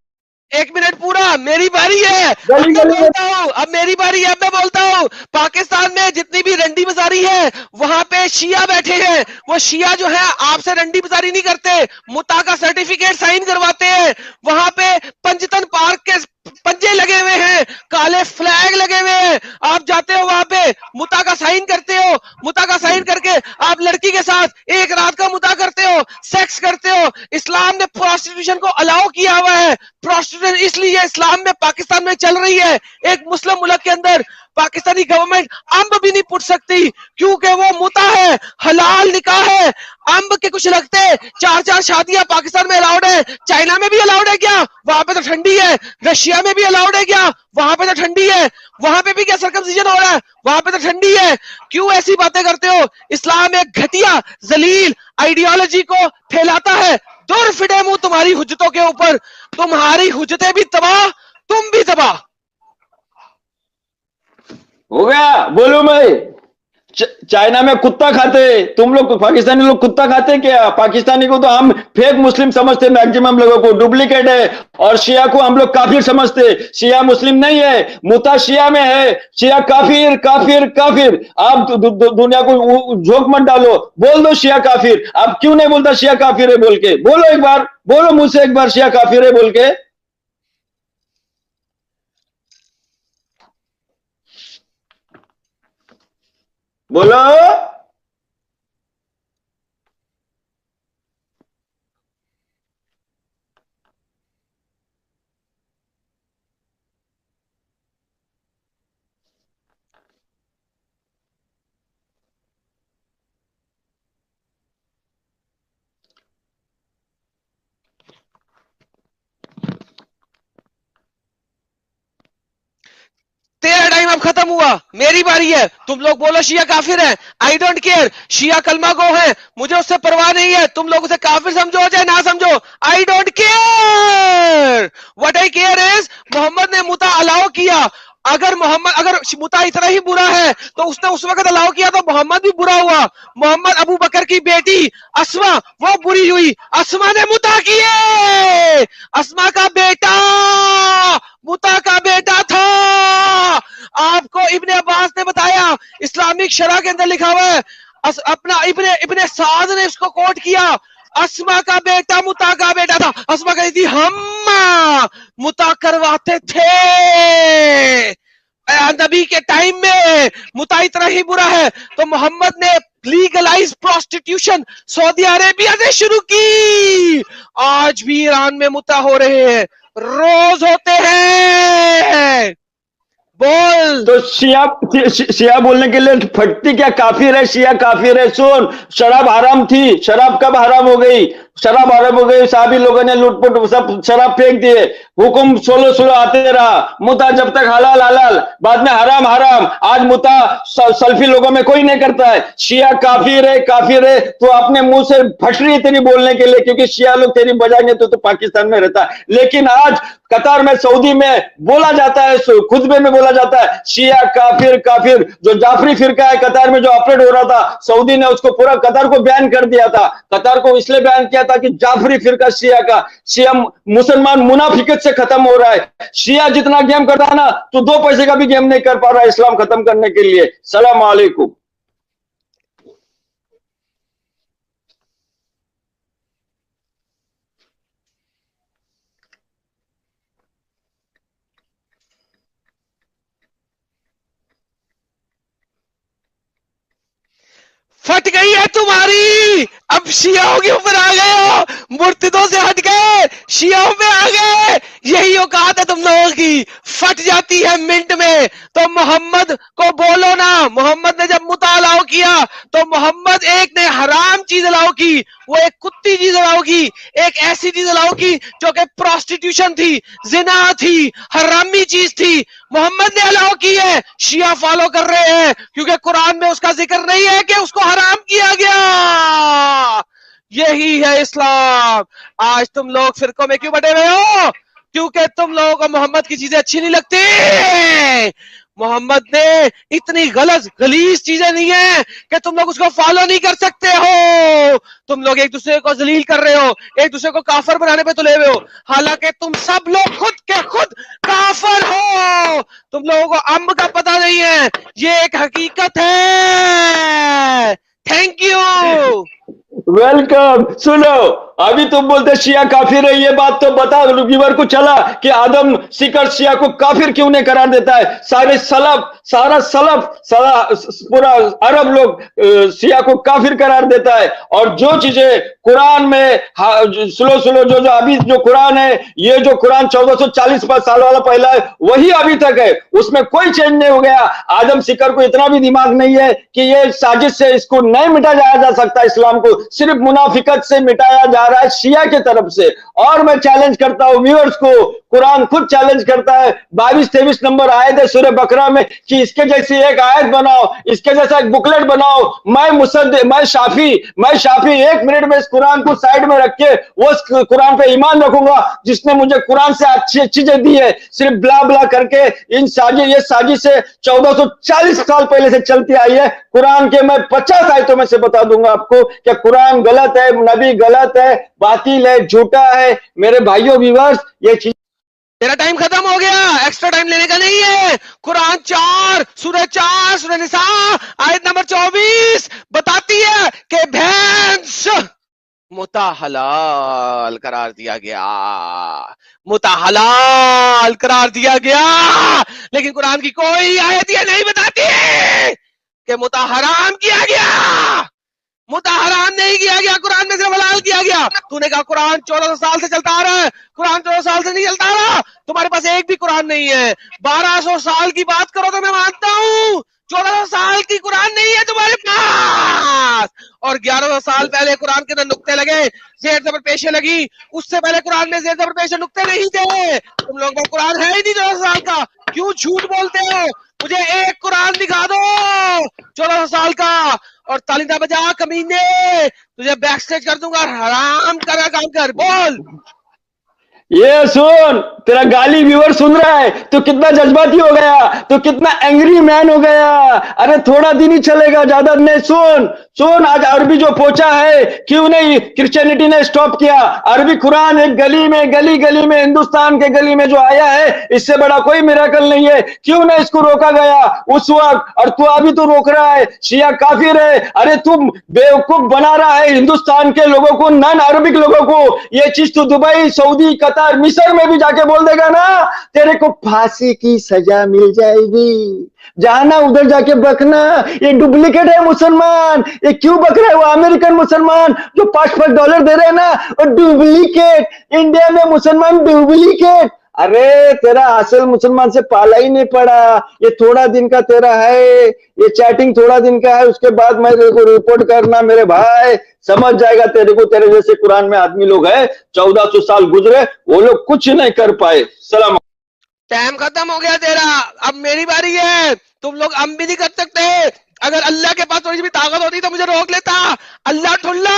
1 मिनट पूरा, मेरी बारी है, अब मैं बोलता हूँ, अब मेरी बारी है, अब मैं बोलता हूँ। पाकिस्तान में जितनी भी रंडी बाजारी है, वहां पे शिया बैठे हैं, वो शिया जो है आपसे रंडी बाजारी नहीं करते, मुता का सर्टिफिकेट साइन करवाते हैं। वहां पे पंजतन पार्क के पंजे लगे हुए हैं, काले फ्लैग लगे हुए हैं, आप जाते हो वहां पे, मुता का साइन करते हो, मुता का साइन करके आप लड़की के साथ एक रात का मुता करते हो, सेक्स करते हो। इस्लाम ने प्रोस्टिट्यूशन को अलाउ किया हुआ है, प्रोस्टिट्यूशन इसलिए इस्लाम में पाकिस्तान में चल रही है, एक मुस्लिम मुल्क के अंदर पाकिस्तानी गवर्नमेंट अंब भी नहीं पुट सकती क्योंकि वो मुता है, हलाल निकाह है। अंब के कुछ लगते 4-4 शादियां पाकिस्तान में अलाउड है, चाइना में भी अलाउड है क्या? वहां पे तो ठंडी है। रशिया में भी अलाउड है क्या? वहां पे तो ठंडी है। वहां पे भी क्या सर्कमसिजन हो रहा है? वहां पे तो ठंडी है। क्यों ऐसी बातें करते हो? इस्लाम एक घटिया जलील आइडियोलॉजी को फैलाता है। दूर फिटे मुंह तुम्हारी हुज्जतों के ऊपर, तुम्हारी हुज्जतें भी तबाह, तुम भी तबाह। हो गया, बोलो मैं। चाइना में कुत्ता खाते, तुम लोग पाकिस्तानी लोग कुत्ता खाते क्या? पाकिस्तानी को तो हम फेक मुस्लिम समझते, मैक्सिमम लोगों को डुप्लीकेट है, और शिया को हम लोग काफिर समझते। शिया मुस्लिम नहीं है, मुता शिया में है। शिया काफिर काफिर काफिर। आप दुनिया को झोंक मत डालो, बोल दो शिया काफिर। आप क्यों नहीं बोलता शिया काफिर है बोल के? बोलो एक बार, बोलो मुझसे एक बार शिया काफिर है बोल के। बोलो। तेरा टाइम अब खत्म हुआ, मेरी बारी है। तुम लोग बोलो शिया काफिर है, आई डोंट केयर। शिया कलमा गो है, मुझे उससे परवाह नहीं है। तुम लोग उसे काफिर समझो चाहे ना समझो, I don't care. What I care is Muhammad ने मुता अलाउ किया। अगर मुता इतना ही बुरा है तो उसने उस वक्त अलाउ किया तो मोहम्मद भी बुरा हुआ। मोहम्मद अबू बकर की बेटी अस्मा वो बुरी हुई, अस्मा ने मुता किए। अस्मा का बेटा मुता का बेटा था। आपको इब्ने अब्बास ने बताया, इस्लामिक शरह के अंदर लिखा हुआ है, अपना इब्ने साद ने इसको कोट किया। अस्मा का बेटा मुता का बेटा था। अस्मा कहती थी हम मुता करवाते थे। नबी के टाइम में मुता इतना ही बुरा है तो मोहम्मद ने लीगलाइज प्रोस्टिट्यूशन सऊदी अरेबिया से शुरू की। आज भी ईरान में मुता हो रहे हैं, रोज होते हैं। बोल। तो शिया बोलने के लिए फटती क्या? काफिर है, शिया काफिर है। सुन, शराब हराम थी, शराब कब हराम हो गई? शराब हराम हो गई, साहबी लोगों ने लूटपुट सब शराब फेंक दिए, हुकुम 16 आते रहा। मुता जब तक हलाल हलाल, बाद में हराम हराम। आज मुता सल्फी लोगों में कोई नहीं करता है। शिया काफिर है काफिर है, तो अपने मुंह से फट रही है तेरी बोलने के लिए, क्योंकि शिया लोग तेरी बजाएंगे तो पाकिस्तान में रहता है। लेकिन आज कतार में, सऊदी में बोला जाता है, खुतबे में बोला जाता है शिया काफिर काफिर। जो जाफरी फिरका है कतार में जो ऑपरेट हो रहा था, सऊदी ने उसको पूरा कतार को बैन कर दिया था। कतार को इसलिए बैन किया था कि जाफरी फिरका शिया का, शिया मुसलमान मुनाफिकत से खत्म हो रहा है। शिया जितना गेम करता है ना, तो 2 पैसे का भी गेम नहीं कर पा रहा है इस्लाम खत्म करने के लिए। सलाम अलैकुम। फट गई है तुम्हारी, अब शियाओं के ऊपर आ गए हो, मुर्तिदों से हट गए, शियाओं पे आ गए। यही औकात है तुम लोगों की, फट जाती है मिनट में। तो मोहम्मद को बोलो ना, मोहम्मद ने जब मुता अलाउ किया तो मोहम्मद एक ने हराम चीज अलाउ की, वो एक कुत्ती चीज अलाउ की, एक ऐसी चीज अलाउ की जो कि प्रोस्टिट्यूशन थी, जिना थी, हरामी चीज थी। मोहम्मद ने अलाउ की है, शिया फॉलो कर रहे हैं क्योंकि कुरान में उसका जिक्र नहीं है कि उसको हराम किया गया। यही है इस्लाम। आज तुम लोग फिरकों में क्यों बटे हुए हो? क्योंकि तुम लोगों को मोहम्मद की चीजें अच्छी नहीं लगती। मोहम्मद ने इतनी गलत गलीज चीजें नहीं है कि तुम लोग उसको फॉलो नहीं कर सकते हो। तुम लोग एक दूसरे को जलील कर रहे हो, एक दूसरे को काफर बनाने पे तुले हुए हो, हालांकि तुम सब लोग खुद के खुद काफर हो। तुम लोगों को अम्ब का पता नहीं है, ये एक हकीकत है। Thank you. वेलकम। सुनो, अभी तुम बोलते शिया काफिर है, ये बात तो बता व्यूअर को चला कि आदम सीकर शिया को काफिर क्यों नहीं करार देता है। सारे सारा पूरा अरब लोग शिया को काफिर करार देता है। और जो चीजें कुरान में स्लो जो अभी जो कुरान है, ये जो कुरान 1440 साल वाला पहला है, वही अभी तक है, उसमें कोई चेंज नहीं हो गया। आदम सीकर को इतना भी दिमाग नहीं है कि ये साजिश से इसको नहीं मिटाया जा सकता। इस्लाम को सिर्फ मुनाफिकत से मिटाया जा रहा है, शिया की तरफ से। और मैं चैलेंज करता हूं व्यूअर्स को, कुरान खुद चैलेंज करता है 22-23 नंबर आयत है सूरह बकरा में कि इसके जैसी एक आयत बनाओ, इसके जैसा एक बुकलेट बनाओ। मैं शाफी 1 मिनट में इस कुरान को साइड में रख के वो कुरान पे ईमान रखूंगा जिसने मुझे कुरान से अच्छी चीजें दी है। सिर्फ ब्ला ब्ला करके ये साजिश से 1440 साल पहले से चलती आई है। कुरान के मैं 50 आयतों में से बता दूंगा आपको कि कुरान गलत है, नबी गलत है, बातिल है, झूठा है। मेरे भाइयों व्यूअर्स, ये चीज तेरा टाइम खत्म हो गया, एक्स्ट्रा टाइम लेने का नहीं है। कुरान 4 सूरह निसा आयत नंबर 24 बताती है कि भैंस मुता हलाल करार दिया गया, मुता हलाल करार दिया गया। लेकिन कुरान की कोई आयत ये नहीं बताती है कि मुता हराम किया गया। मुता हराम नहीं किया गया, कुरान में सिर्फ हलाल किया गया। तूने कहा कुरान 1400 साल से चलता आ रहा है, कुरान 1400 साल से नहीं चलता आ रहा। तुम्हारे पास एक भी कुरान नहीं है। 1200 साल की बात करो तो मैं मानता हूं, 1400 साल की कुरान नहीं है तुम्हारे पास। और 1100 साल पहले कुरान के अंदर नुक्ते लगे, जेर ज़बर पेशे लगी। उससे पहले कुरान में जेर ज़बर पेशे नुक्ते नहीं थे। तुम लोगों का कुरान है ही नहीं 1400 साल का, क्यों झूठ बोलते हो? मुझे एक कुरान दिखा दो 1400 साल का, और तालिंदा बजा कमीने, तुझे बैक स्टेज कर दूंगा। हराम कर काम कर, बोल। ये सुन, तेरा गाली व्यूअर सुन रहा है, तो कितना जज्बाती हो गया, तो कितना एंग्री मैन हो गया। अरे थोड़ा दिन ही चलेगा, ज्यादा नहीं। सुन आज अरबी जो पहुंचा है, क्यों नहीं क्रिश्चियनिटी ने स्टॉप किया? अरबी कुरान एक गली में हिंदुस्तान के गली में जो आया है, इससे बड़ा कोई मिरेकल नहीं है। क्यों नहीं इसको रोका गया उस वक्त? और तू अभी तो रोक रहा है, शिया काफिर है। अरे तुम बेवकूफ बना रहा है हिंदुस्तान के लोगों को, नॉन अरबिक लोगों को। ये चीज तो दुबई, सऊदी, कतर, मिस्र में भी जाके बोल देगा ना, तेरे को फांसी की सजा मिल जाएगी। जाना उधर जाके बकना। ये डुप्लीकेट है मुसलमान। ये क्यों बक रहा है? वो अमेरिकन मुसलमान जो $5 दे रहे हैं ना, वो डुप्लीकेट। इंडिया में मुसलमान डुप्लीकेट। अरे तेरा असल मुसलमान से पाला ही नहीं पड़ा। ये थोड़ा दिन का तेरा है, ये चैटिंग थोड़ा दिन का है, उसके बाद मैं तेरे को रिपोर्ट करना मेरे भाई, समझ जाएगा तेरे को। तेरे जैसे कुरान में आदमी लोग है, 1400 साल गुजरे, वो लोग कुछ नहीं कर पाए। सलाम। टाइम खत्म हो गया तेरा, अब मेरी बारी है। तुम लोग हम भी नहीं कर सकते। अगर अल्लाह के पास थोड़ी सी भी ताकत होती तो मुझे रोक लेता। अल्लाह ठुल्ला,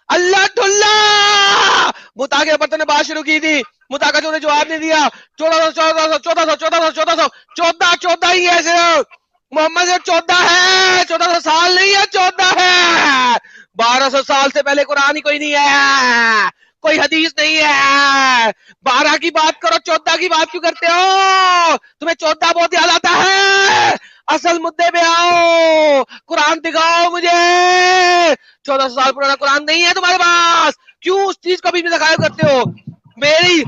अल्लाह ठुल्ला। मुता के ऊपर तूने बात शुरू की थी, मुता का तूने जवाब नहीं दिया। 1400 ही है सिर्फ। मोहम्मद सिर्फ 14 है, 1400 साल नहीं है, 14 है। 1200 साल से पहले कुरान ही कोई नहीं है, कोई हदीस नहीं है। 12 की बात करो, 14 की बात क्यों करते हो? तुम्हें 14 बहुत याद आता है। असल मुद्दे पे आओ, कुरान दिखाओ मुझे। 1400 साल पुराना कुरान नहीं है तुम्हारे पास, क्यों उस चीज को बीच में दिखाया करते हो? मेरे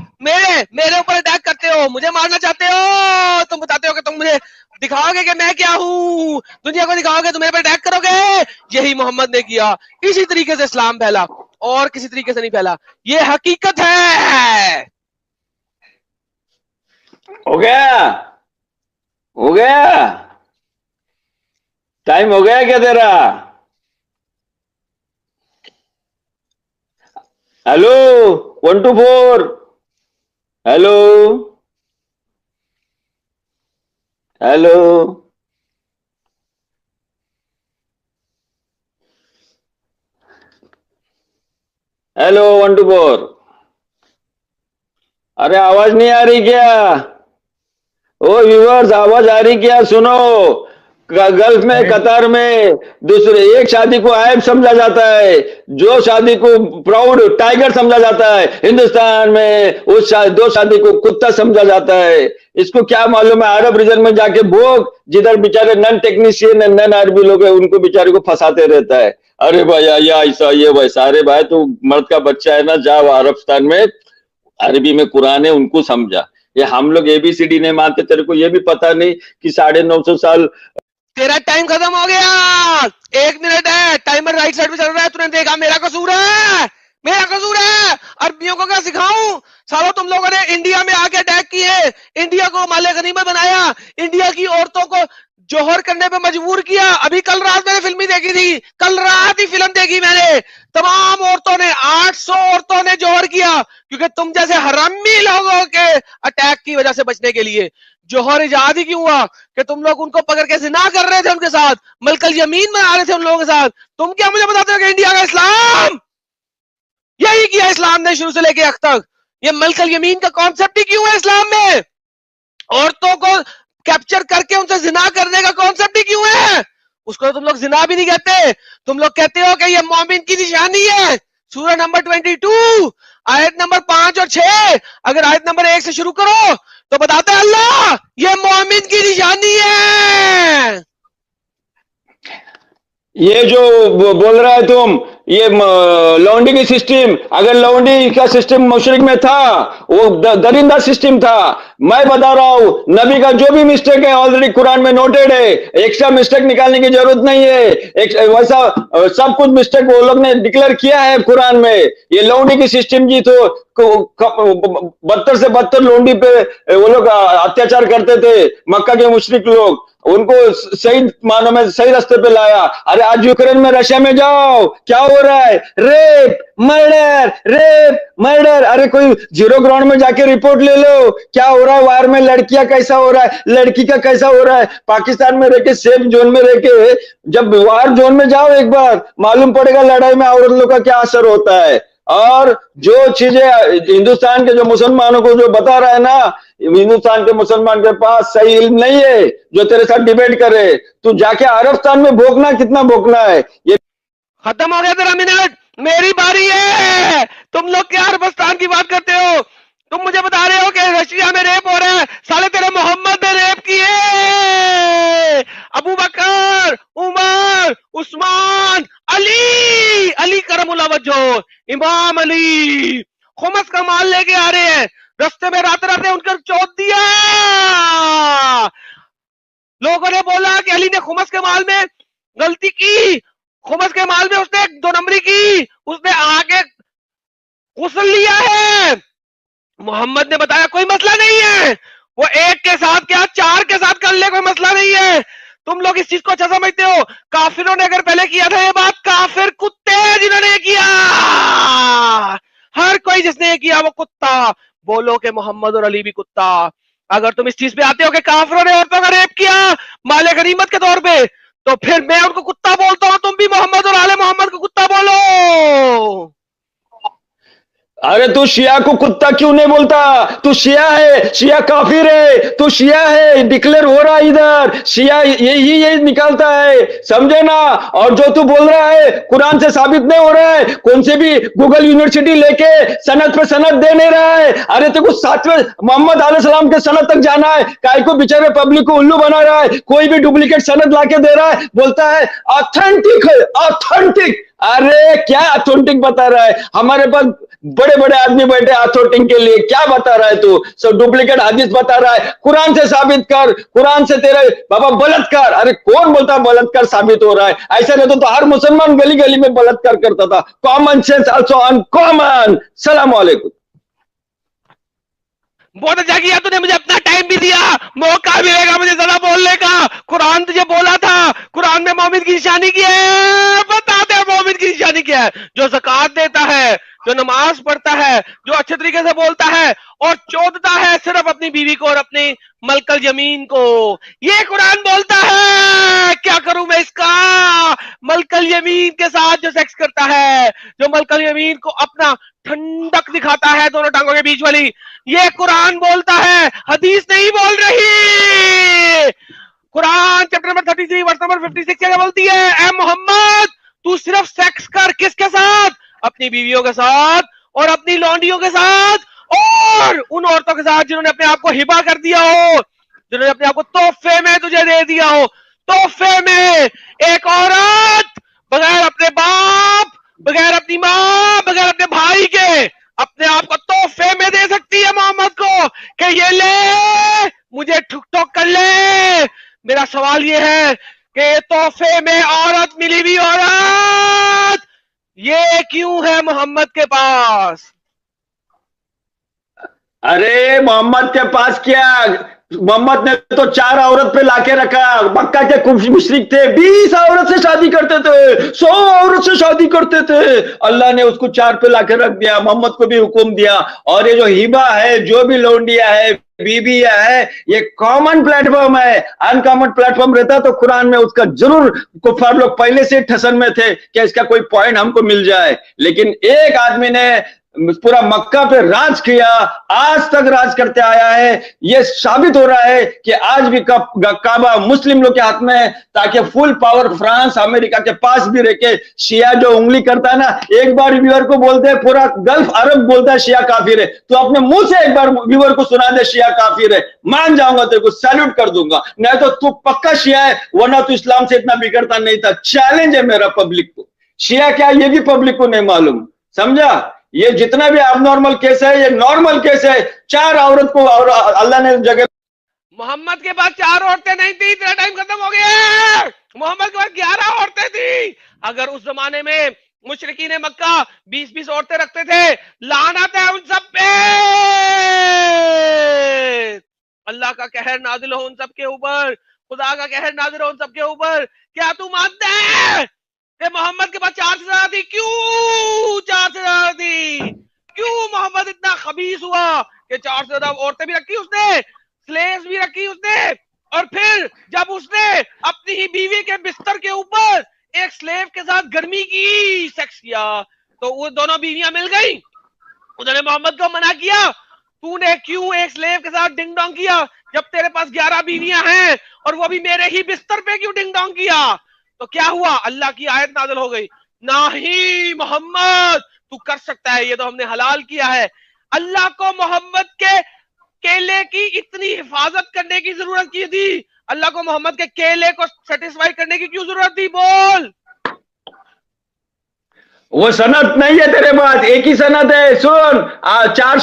ऊपर अटैक करते हो, मुझे मारना चाहते हो। तुम बताते हो कि तुम मुझे दिखाओगे कि मैं क्या हूं, दुनिया को दिखाओगे, तुम मेरे पर अटैक करोगे। यही मोहम्मद ने किया, इसी तरीके से इस्लाम फैला और किसी तरीके से नहीं फैला। ये हकीकत है। हो गया टाइम हो गया क्या तेरा? Hello 1 to 4। Hello hello hello 1 to 4। अरे आवाज नहीं आ रही क्या? ओ व्यूअर्स, आवाज आ रही क्या? सुनो, गल्फ में, कतर में दूसरे एक शादी को ऐब समझा जाता है, जो शादी को प्राउड टाइगर समझा जाता है, हिंदुस्तान में उस दो शादी को कुत्ता समझा जाता है। इसको क्या मालूम है? अरब रीजन में जाके भोग, जिधर बेचारे नन टेक्नीशियन है, नन अरबी लोग है, उनको बेचारे को फंसाते रहता है। अरे भाई ये ऐसा, ये वैसा। अरे भाई तू मर्द का बच्चा है ना, जा अरबस्तान में, अरबी में कुरान है, उनको समझा। ये हम लोग ABCD नहीं मानते, तेरे को ये भी पता नहीं कि 950 साल। तेरा टाइम खत्म हो गया, 1 मिनट है, टाइमर राइट साइड पे चल रहा है, तूने देखा मेरा कसूर है, मेरा कसूर है। अरबियों को क्या सिखाऊं? सालों तुम लोगों ने इंडिया में आके अटैक किए, इंडिया को माले गनीमत बनाया, इंडिया की औरतों को जौहर करने पे मजबूर किया। अभी कल रात मैंने फिल्म देखी थी, कल रात ही फिल्म देखी मैंने, तमाम औरतों ने 800 औरतों ने जौहर किया, क्योंकि तुम जैसे हरामी लोगों के अटैक की वजह से बचने के लिए। जौहर इजाद ही क्यों हुआ? कि तुम लोग उनको पकड़ के जिना कर रहे थे, उनके साथ मलकल यमीन बना रहे थे उन लोगों के साथ। तुम क्या मुझे बताते हो कि इंडिया का इस्लाम यही किया इस्लाम ने शुरू से लेके अब तक? ये मलकल यमीन का कॉन्सेप्ट ही क्यों है इस्लाम में? औरतों को कैप्चर करके उनसे जिना करने का कॉन्सेप्ट ही क्यों है? उसको तुम लोग जिना भी नहीं कहते, तुम लोग कहते हो कि ये मोमिन की निशानी है। सूरा नंबर 22 आयत नंबर 5 और 6, अगर आयत नंबर 1 से शुरू करो तो बताता है अल्लाह ये मोमिन की निशानी है। ये जो बोल रहा है तुम, ये लौंडी की सिस्टम, अगर लौंडी का सिस्टम मुशरिक में था, वो दरिंदा सिस्टम था। मैं बता रहा हूं, नबी का जो भी मिस्टेक है ऑलरेडी कुरान में नोटेड है, एक्स्ट्रा मिस्टेक निकालने की जरूरत नहीं है। वैसा सब कुछ मिस्टेक वो लोग ने डिक्लेयर किया है कुरान में। ये लौंडी की सिस्टम जी तो बदतर से बदतर लौंडी पे वो लोग अत्याचार करते थे, मक्का के मुशरिक लोग, उनको सही मानों में सही रास्ते पे लाया। अरे आज यूक्रेन में, रशिया में जाओ, क्या हो रहा है? Rape murder. अरे कोई जीरो ग्राउंड में जाके रिपोर्ट ले लो, क्या हो रहा है वार में, लड़कियां कैसा हो रहा है, लड़की का कैसा हो रहा है। पाकिस्तान में रह के, सेफ जोन में रह के, जब वार जोन में जाओ एक बार, मालूम पड़ेगा लड़ाई में औरत लोग का क्या असर होता है। और जो चीजें हिंदुस्तान के जो मुसलमानों को जो बता रहा है ना, हिंदुस्तान के मुसलमान के पास सही इल्म नहीं है जो तेरे साथ डिबेट करे। तू जाके अरबस्तान में भोगना, कितना भोगना है। ये खत्म हो गया तेरा मिनट, मेरी बारी है। तुम लोग क्या अरबस्तान की बात करते हो? तुम मुझे बता रहे हो कि रशिया में रेप हो रहा है, साले तेरे मोहम्मद ने रेप किए। अबू बकर, उमर, उस्मान, अली करमुल्लाह वजहो, इमाम अली खुमस का माल लेके आ रहे हैं, रास्ते में रात उनका चौथ दिया। लोगों ने बोला कि अली ने खुमस के माल में गलती की, खुमस के माल में उसने 2 नंबरी की, उसने आगे गुस्ल लिया है। मोहम्मद ने बताया कोई मसला नहीं है, वो 1 के साथ क्या 4 के साथ कर ले, कोई मसला नहीं है। तुम लोग इस चीज को अच्छा समझते हो। काफिरों ने अगर पहले किया था ये बात, काफिर कुत्ते हैं जिन्होंने किया, हर कोई जिसने ये किया वो कुत्ता। बोलो कि मोहम्मद और अली भी कुत्ता। अगर तुम इस चीज पे आते हो कि काफिरों ने औरतों का रेप किया माले गनीमत के तौर पे, तो फिर मैं उनको कुत्ता बोलता हूं, तुम भी मोहम्मद और आले मोहम्मद को कुत्ता बोलो। अरे तू शिया को कुत्ता क्यों नहीं बोलता? तू शिया है, शिया काफिर है, तू शिया है, डिक्लेयर हो रहा है इधर। शिया यही निकालता है, समझे ना। और जो तू बोल रहा है कुरान से साबित नहीं हो रहा है, कौन से भी गूगल यूनिवर्सिटी लेके सनद पे सनद दे नहीं रहा है। अरे तेरे को 7वें मोहम्मद अलैहिस्सलाम के सनद तक जाना है, काय को बेचारे पब्लिक को उल्लू बना रहा है। कोई भी डुप्लीकेट सनद लाके दे रहा है, बोलता है ऑथेंटिक है, ऑथेंटिक। अरे क्या ऑथेंटिक बता रहा है? हमारे पास बड़े बड़े आदमी बैठे ऑथेंटिक के लिए, क्या बता रहा है तू? सब डुप्लीकेट हदीस बता रहा है। कुरान से साबित कर, कुरान से तेरे बाबा बलात्कार। अरे कौन बोलता है बलात्कार साबित हो रहा है? ऐसा नहीं तो हर मुसलमान गली गली में बलात्कार करता था। Common sense also uncommon. सलाम अलैकुम। बहुत अच्छा किया तूने, मुझे अपना टाइम भी दिया, मौका मिलेगा मुझे ज्यादा बोलने का। कुरान तुझे बोला था, कुरान में मोमिन की निशानी क्या है? बता दे मोमिन की निशानी क्या है? जो ज़कात देता है, जो नमाज पढ़ता है, जो अच्छे तरीके से बोलता है और चोदता है सिर्फ अपनी बीवी को और अपनी मलकल जमीन को। ये कुरान बोलता है। क्या करूं मैं इसका? मलकल यमीन के साथ जो सेक्स करता है, जो मलकल यमीन को अपना ठंडक दिखाता है दोनों टांगों के बीच वाली, ये कुरान बोलता है, हदीस नहीं बोल रही। Quran chapter number 33 verse number 56 क्या बोलती है? ए मोहम्मद तू सिर्फ सेक्स कर, किसके साथ? अपनी बीवियों के साथ और अपनी लौंडियों के साथ और उन औरतों के साथ जिन्होंने अपने आप को हिबा कर दिया हो, जिन्होंने अपने आप को तोहफे में तुझे दे दिया हो। तोहफे में एक औरत बगैर अपने बाप, बगैर अपनी माँ, बगैर अपने भाई के अपने आप को तोहफे में दे सकती है मोहम्मद को कि कि ये ले मुझे ठुक ठोक कर ले। मेरा सवाल ये है कि तोहफे में औरत मिली हुई औरत ये क्यों है मोहम्मद के पास? अरे मोहम्मद के पास क्या, मोहम्मद ने तो 4 औरत पे लाके रखा। मक्का के कुछ मुशरिक थे 20 औरत से शादी करते थे, 100 औरत से शादी करते थे। अल्लाह ने उसको 4 पे लाके रख दिया, मोहम्मद को भी हुक्म दिया। और ये जो हिबा है, जो भी लौंडिया है, बीबी है, ये कॉमन प्लेटफॉर्म है। अनकॉमन प्लेटफॉर्म रहता तो कुरान में उसका जरूर कुफार लोग पहले से ठसन में थे कि इसका कोई पॉइंट हमको मिल जाए। लेकिन एक आदमी ने पूरा मक्का पे राज किया, आज तक राज करते आया है। ये साबित हो रहा है कि आज भी काबा मुस्लिम लोग के हाथ में है, ताकि फुल पावर फ्रांस अमेरिका के पास भी रह के शिया जो उंगली करता है ना, एक बार व्यूअर को बोलते हैं पूरा गल्फ अरब बोलता है शिया काफिर है, तो अपने मुंह से एक बार व्यूअर को सुना दे शिया काफिर है, मान जाऊंगा तेरे को, सैल्यूट कर दूंगा। नहीं तो तू पक्का शिया है, वरना तू इस्लाम से इतना बिगड़ता नहीं था। चैलेंज है मेरा पब्लिक को। शिया क्या ये भी पब्लिक को नहीं मालूम, समझा? ये जितना भी अबनॉर्मल केस है ये नॉर्मल केस है। 4 औरत को और अल्लाह ने जगह, मोहम्मद के पास 4 औरतें नहीं थी, तेरा टाइम खत्म हो गया। मोहम्मद के पास 11 औरतें थी। अगर उस जमाने में मुशरिकीन मक्का 20-20 औरतें रखते थे, लानत है उन सब पे, अल्लाह का कहर नाजिल हो उन सब के ऊपर, खुदा का कहर नाजिल हो उन सब के ऊपर। क्या तू मानता है कि मोहम्मद के पास 4 से ज्यादा थी? क्यों 4 से ज्यादा थी? क्यों मोहम्मद इतना खबीस हुआ कि 4 से ज्यादा औरतें भी रखी उसने, स्लेव्स भी रखी उसने, और फिर जब उसने अपनी ही बीवी के बिस्तर के ऊपर एक स्लेव के साथ गर्मी की सेक्स किया तो वो दोनों बीवियां मिल गई। उन्होंने मोहम्मद को मना किया, तूने क्यों एक स्लेव के साथ डिंग डोंग किया जब तेरे पास 11 बीवियां हैं, और वो भी मेरे ही बिस्तर पे क्यों डिंग डोंग किया? तो क्या हुआ? अल्लाह की आयत नाज़िल हो गई, नहीं मोहम्मद तू कर सकता है, ये तो हमने हलाल किया है। अल्लाह को मोहम्मद के केले की इतनी हिफाजत करने की जरूरत की थी? अल्लाह को मोहम्मद के केले को सेटिस्फाई करने की क्यों जरूरत थी? बोल। वो सनत नहीं है तेरे पास, एक ही सनत है। सुन, 4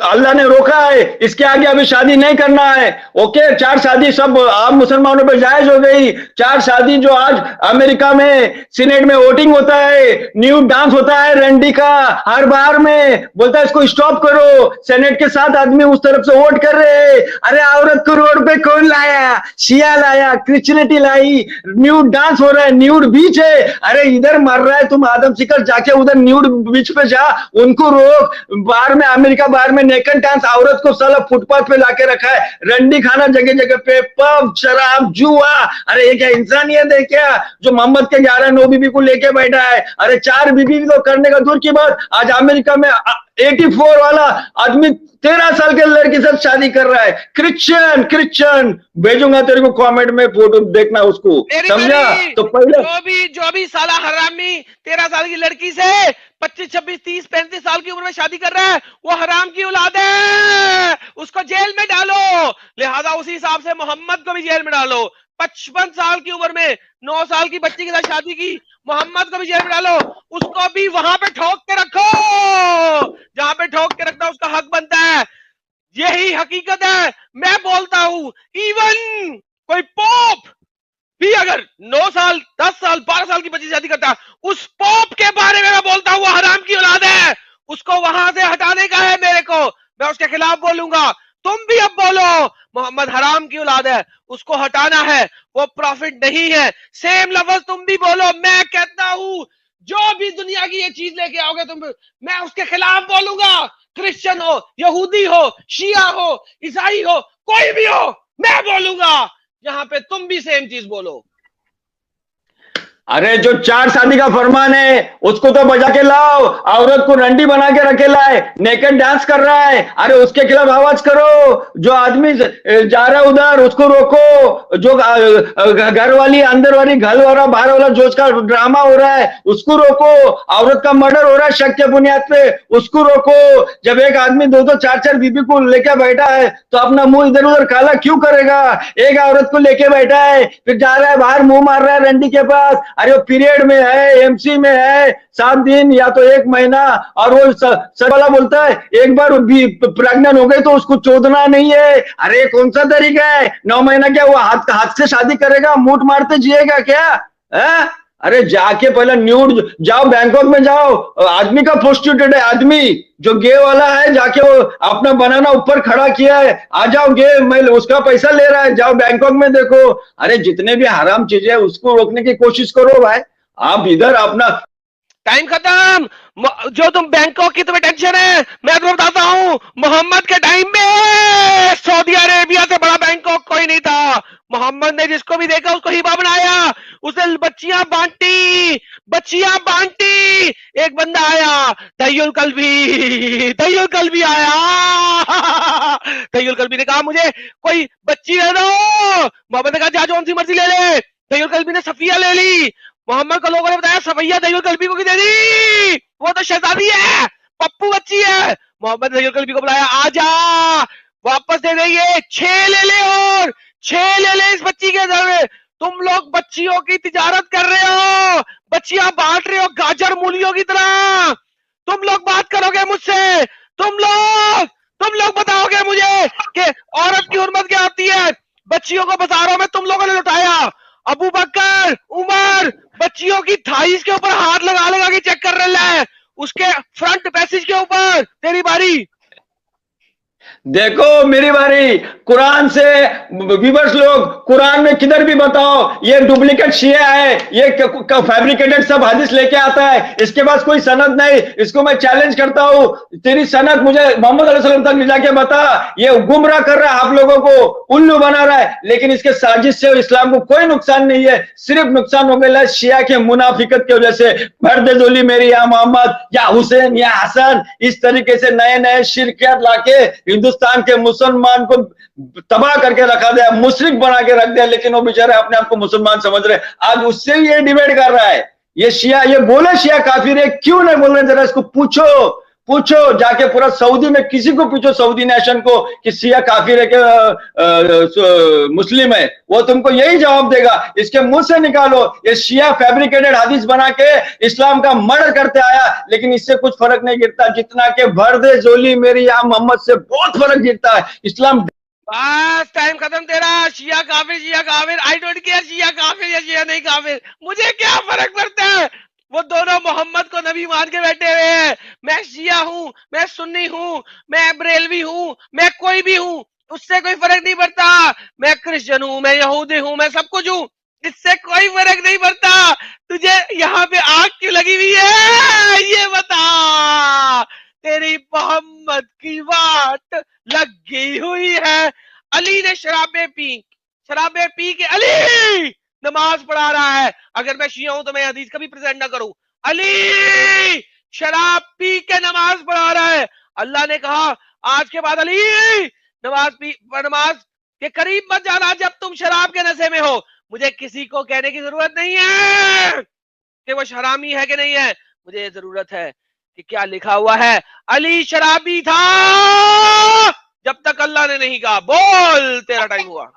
अल्लाह ने रोका है, इसके आगे अभी शादी नहीं करना है। ओके, 4 शादी सब आम मुसलमानों पे जायज हो गई। 4 शादी जो आज अमेरिका में सीनेट में वोटिंग होता है, न्यू डांस होता है रंडी का हर बार में, बोलता है इसको स्टॉप करो। सेनेट के 7 आदमी उस तरफ से वोट कर रहे हैं। अरे औरत को रोड पे कौन लाया? शिया लाया, क्रिश्चियनिटी लाई, न्यू डांस हो रहा है, न्यूड बीच है। अरे इधर मर रहा है, तुम आदम सिकर जाके उधर न्यूड बीच पे जा, उनको रोक। बाहर में अमेरिका बाहर में नेकन डांस, औरत को साला फुटपाथ पे लाके रखा है, रंडी खाना जगह जगह पे, पब, शराब, जुआ। अरे ये क्या इंसानियत है क्या, जो मोहम्मद के 11 9 बीबी को लेके बैठा है? अरे 4 बीबी तो करने का दूर की बात, आज अमेरिका में 84 वाला आदमी 13 साल के लड़की से शादी कर रहा है। क्रिश्चियन भेजूंगा तेरे को कमेंट में, फोटो देखना उसको, समझा? तो पहले जो भी साला हरामी 13 साल की लड़की से 25 26 30 35 साल की उम्र में शादी कर रहा है, वो हराम की औलाद है, उसको जेल में डालो। लिहाजा उसी हिसाब से मोहम्मद को भी जेल में डालो। 55 साल की उम्र में 9 साल की बच्ची के साथ शादी की, मोहम्मद को भी जेल में डालो, उसको भी वहां पे ठोक के रखो, जहां पे ठोक के रखना उसका हक बनता है। यही हकीकत है। मैं बोलता हूं इवन कोई पोप भी अगर 9 साल 10 साल 12 साल की बच्ची शादी करता है, उस पोप के बारे में मैं बोलता हूं वो हराम की औलाद है, उसको वहां से हटाने का है मेरे को, मैं उसके खिलाफ बोलूंगा। तुम भी अब बोलो मोहम्मद हराम की औलाद है, उसको हटाना है, वो प्रॉफिट नहीं है। सेम लफ्ज तुम भी बोलो। मैं कहता हूं जो भी दुनिया की ये चीज लेके आओगे तुम, मैं उसके खिलाफ बोलूंगा। क्रिश्चियन हो, यहूदी हो, शिया हो, ईसाई हो, कोई भी हो, मैं बोलूंगा। यहाँ पे तुम भी सेम चीज बोलो। अरे जो 4 शादी का फरमान है उसको तो बजा के लाओ, औरत को रंडी बना के रखे लाए, नेकेड डांस कर रहा है, अरे उसके खिलाफ आवाज करो। जो आदमी जा रहा है उधर उसको रोको, जो घर वाली अंदर वाली घर वाला बाहर वाला जो उसका ड्रामा हो रहा है उसको रोको, औरत का मर्डर हो रहा है शक के बुनियाद पे उसको रोको। जब एक आदमी 2-2 4-4 बीबी को लेके बैठा है तो अपना मुंह इधर उधर काला क्यों करेगा? एक औरत को लेके बैठा है, फिर जा रहा है बाहर मुंह मार रहा है रंडी के पास, अरे वो पीरियड में है, एमसी में है, 7 दिन या तो 1 महीना, और वो वाला बोलता है एक बार भी प्रेग्नेंट हो गई तो उसको चोदना नहीं है। अरे कौन सा तरीका है? 9 महीना क्या वो हाथ से शादी करेगा, मूठ मारते जिएगा क्या है? अरे जाके पहले न्यूड जाओ, बैंकॉक में जाओ, आदमी का प्रोस्टिट्यूटेड है, आदमी जो गे वाला है, जाके वो अपना बनाना ऊपर खड़ा किया है, आ जाओ गे, मैं उसका पैसा ले रहा है, जाओ बैंकॉक में देखो। अरे जितने भी हराम चीजें है उसको रोकने की कोशिश करो भाई। आप इधर अपना टाइम खत्म। जो तुम बैंकॉक की तुम्हें टेंशन है, मैं तुम्हें बताता हूँ, मोहम्मद के टाइम में सऊदी अरेबिया से बड़ा बैंकॉक कोई नहीं था। मोहम्मद ने जिसको भी देखा उसको हिबा बनाया, उसे बच्चियां बांटी। एक बंदा आया, तय्युल कल्बी आया। तय्युल कल्बी ने कहा मुझे कोई बच्ची दे दो। मोहम्मद ने कहा जा जो सी मर्जी ले ले। तय्युल कल्बी ने सफिया ले ली। मोहम्मद को लोगों ने बताया सफिया तय्युल कल्बी को दे दी, वो तो शहजादी है, पप्पू बच्ची है। मोहम्मद ने तय्युल कल्बी को बुलाया, आजा वापस दे देंगे, 6 ले ले और 6 ले ले इस बच्ची के घर में। तुम लोग बच्चियों की तिजारत कर रहे हो, बच्चियां बांट रहे हो गाजर मूलियों की तरह। तुम लोग बात करोगे मुझसे, तुम लोग बताओगे मुझे कि औरत की हुर्मत क्या होती है। बच्चियों को बाजारों में तुम लोगों ने लुटाया। अबू बकर, उमर बच्चियों की थाईस के ऊपर हाथ लगा के चेक कर रहा है, उसके फ्रंट पैसेज के ऊपर। तेरी बारी। देखो मेरी बारी। कुरान से व्यूअर्स लोग, कुरान में किधर भी बताओ ये डुप्लीकेट शिया है, ये फैब्रिकेटेड सब हदीस लेके आता है, इसके पास कोई सनद नहीं। इसको मैं चैलेंज करता हूं, तेरी सनद मुझे मोहम्मद अलैहिस्सलाम तक ले जाके बता। ये गुमराह कर रहा है आप लोगों को, उल्लू बना रहा है, लेकिन इसके साजिश से इस्लाम को कोई नुकसान नहीं है, सिर्फ नुकसान हो गया शिया के मुनाफिकत की वजह से। भरदे मेरी या मोहम्मद या हुसैन या हसन, इस तरीके से नए नए शिरकियात लाके हिंदुस्तान के मुसलमान को तबाह करके रखा दिया, मुशरिक बना के रख दिया, लेकिन वो बेचारे अपने आप को मुसलमान समझ रहे। आज उससे ये डिबेट कर रहा है। ये शिया, ये बोले शिया काफिर है, क्यों नहीं बोल रहे? जरा इसको पूछो जाके, पूरा सऊदी में किसी को पूछो, सऊदी नेशन को, कि शिया काफिर है कि मुस्लिम है, वो तुमको यही जवाब देगा। इसके मुंह से निकालो, ये शिया फैब्रिकेटेड हदीस बना के इस्लाम का मर्डर करते आया, लेकिन इससे कुछ फर्क नहीं गिरता जितना कि भरदे जोली मेरी या मोहम्मद से बहुत फर्क गिरता है। इस्लाम बस टाइम खत्म तेरा। शिया काफिर, आई डोंट केयर शिया काफिर या शिया नहीं काफिर, मुझे क्या फर्क पड़ता है। वो दोनों मोहम्मद को नबी मान के बैठे हुए हैं। मैं शिया हूं, मैं सुन्नी हूं, मैं बरेलवी हूं, मैं कोई भी हूं, उससे कोई फर्क नहीं पड़ता। मैं क्रिश्चियन हूं, मैं यहूदी हूं, मैं सब कुछ हूं, इससे कोई फर्क नहीं पड़ता। तुझे यहाँ पे आग क्यों लगी हुई है ये बता। तेरी मोहम्मद की वाट लगी हुई है। अली ने शराबें पी के अली नमाज पढ़ा रहा है। अगर मैं शिया हूं तो मैं हदीस कभी प्रेजेंट ना करूं। अली शराब पी के नमाज पढ़ा रहा है। अल्लाह ने कहा आज के बाद अली नमाज के करीब मत जाना जब तुम शराब के नशे में हो। मुझे किसी को कहने की जरूरत नहीं है कि वो शराबी है कि नहीं है, मुझे जरूरत है कि क्या लिखा हुआ है। अली शराबी था जब तक अल्लाह ने नहीं कहा। बोल, तेरा टाइम हुआ।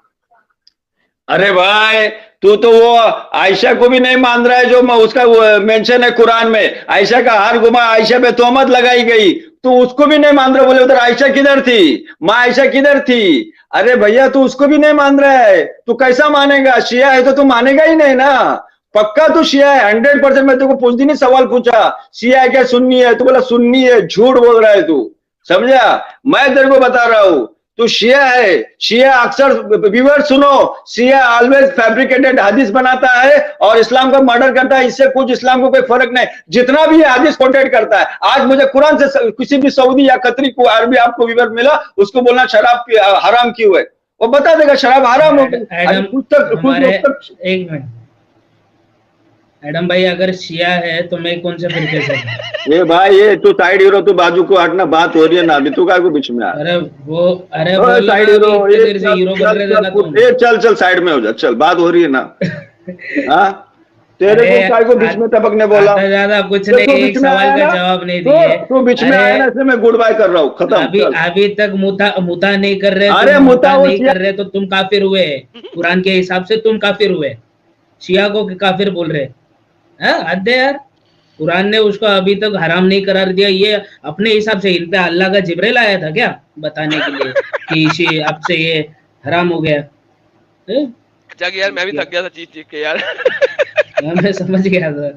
अरे भाई तू तो वो आयशा को भी नहीं मान रहा है जो उसका मेंशन है कुरान में, आयशा का हार घुमा, आयशा पे तोहमत लगाई गई, तू उसको भी नहीं मान रहा। बोले उधर आयशा किधर थी, माँ आयशा किधर थी? अरे भैया तू उसको भी नहीं मान रहा है, तू कैसा मानेगा? शिया है तो तू मानेगा ही नहीं ना, पक्का तू शिया है 100%। मैं तेरे को कुछ दिन ही सवाल पूछा शिया है क्या सुन्नी है, तू बोला सुन्नी है, झूठ बोल रहा है तू, समझा? मैं तेरे को बता रहा हूं तू शिया है। शिया अक्सर व्यूअर सुनो, शिया ऑलवेज फैब्रिकेटेड हदीस बनाता है और इस्लाम का मर्डर करता है। इससे कुछ इस्लाम को कोई फर्क नहीं, जितना भी हदीस कोटेट करता है। आज मुझे कुरान से किसी भी सऊदी या कतरी को अरबी आपको व्यूअर मिला, उसको बोलना शराब हराम क्यों है, वो बता देगा शराब हराम हो गई। एक मिनट एडम भाई, अगर शिया है तो मैं कौन से फिरके से? ये भाई ये तू साइड हीरो, तू बाजू को हटना, बात हो रही है ना अभी, तू काय को बीच में आ? अरे साइड हीरो, चल साइड में हो जा, चल बात हो रही है ना। हाँ तेरे को काय को बीच में टपकने बोला? ज्यादा कुछ नहीं, एक सवाल का जवाब नहीं दिए। तू बीच में आया ना, इसलिए मैं गुड बाय कर रहा हूँ, खत्म। अभी तक मुता नहीं कर रहे। अरे मुता नहीं कर रहे तो तुम काफिर हुए, कुरान के हिसाब से तुम काफिर हुए। शिया को काफिर बोल रहे। हद है यार। कुरान ने उसको अभी तक हराम नहीं करार दिया, ये अपने हिसाब से इन पे अल्लाह का जिब्राइल आया था क्या बताने के लिए कि अब से ये हराम हो गया? जाके यार मैं भी थक गया था चीख के यार। मैं समझ गया था।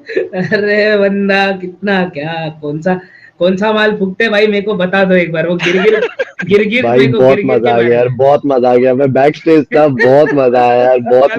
अरे बंदा कितना क्या कौन सा माल फूकते भाई, मेरे को बता दो एक बार। वो गिरगिट भाई बहुत मजा आ गया यार, बहुत मजा आ गया। मैं बैक स्टेज था, बहुत मजा आया यार, बहुत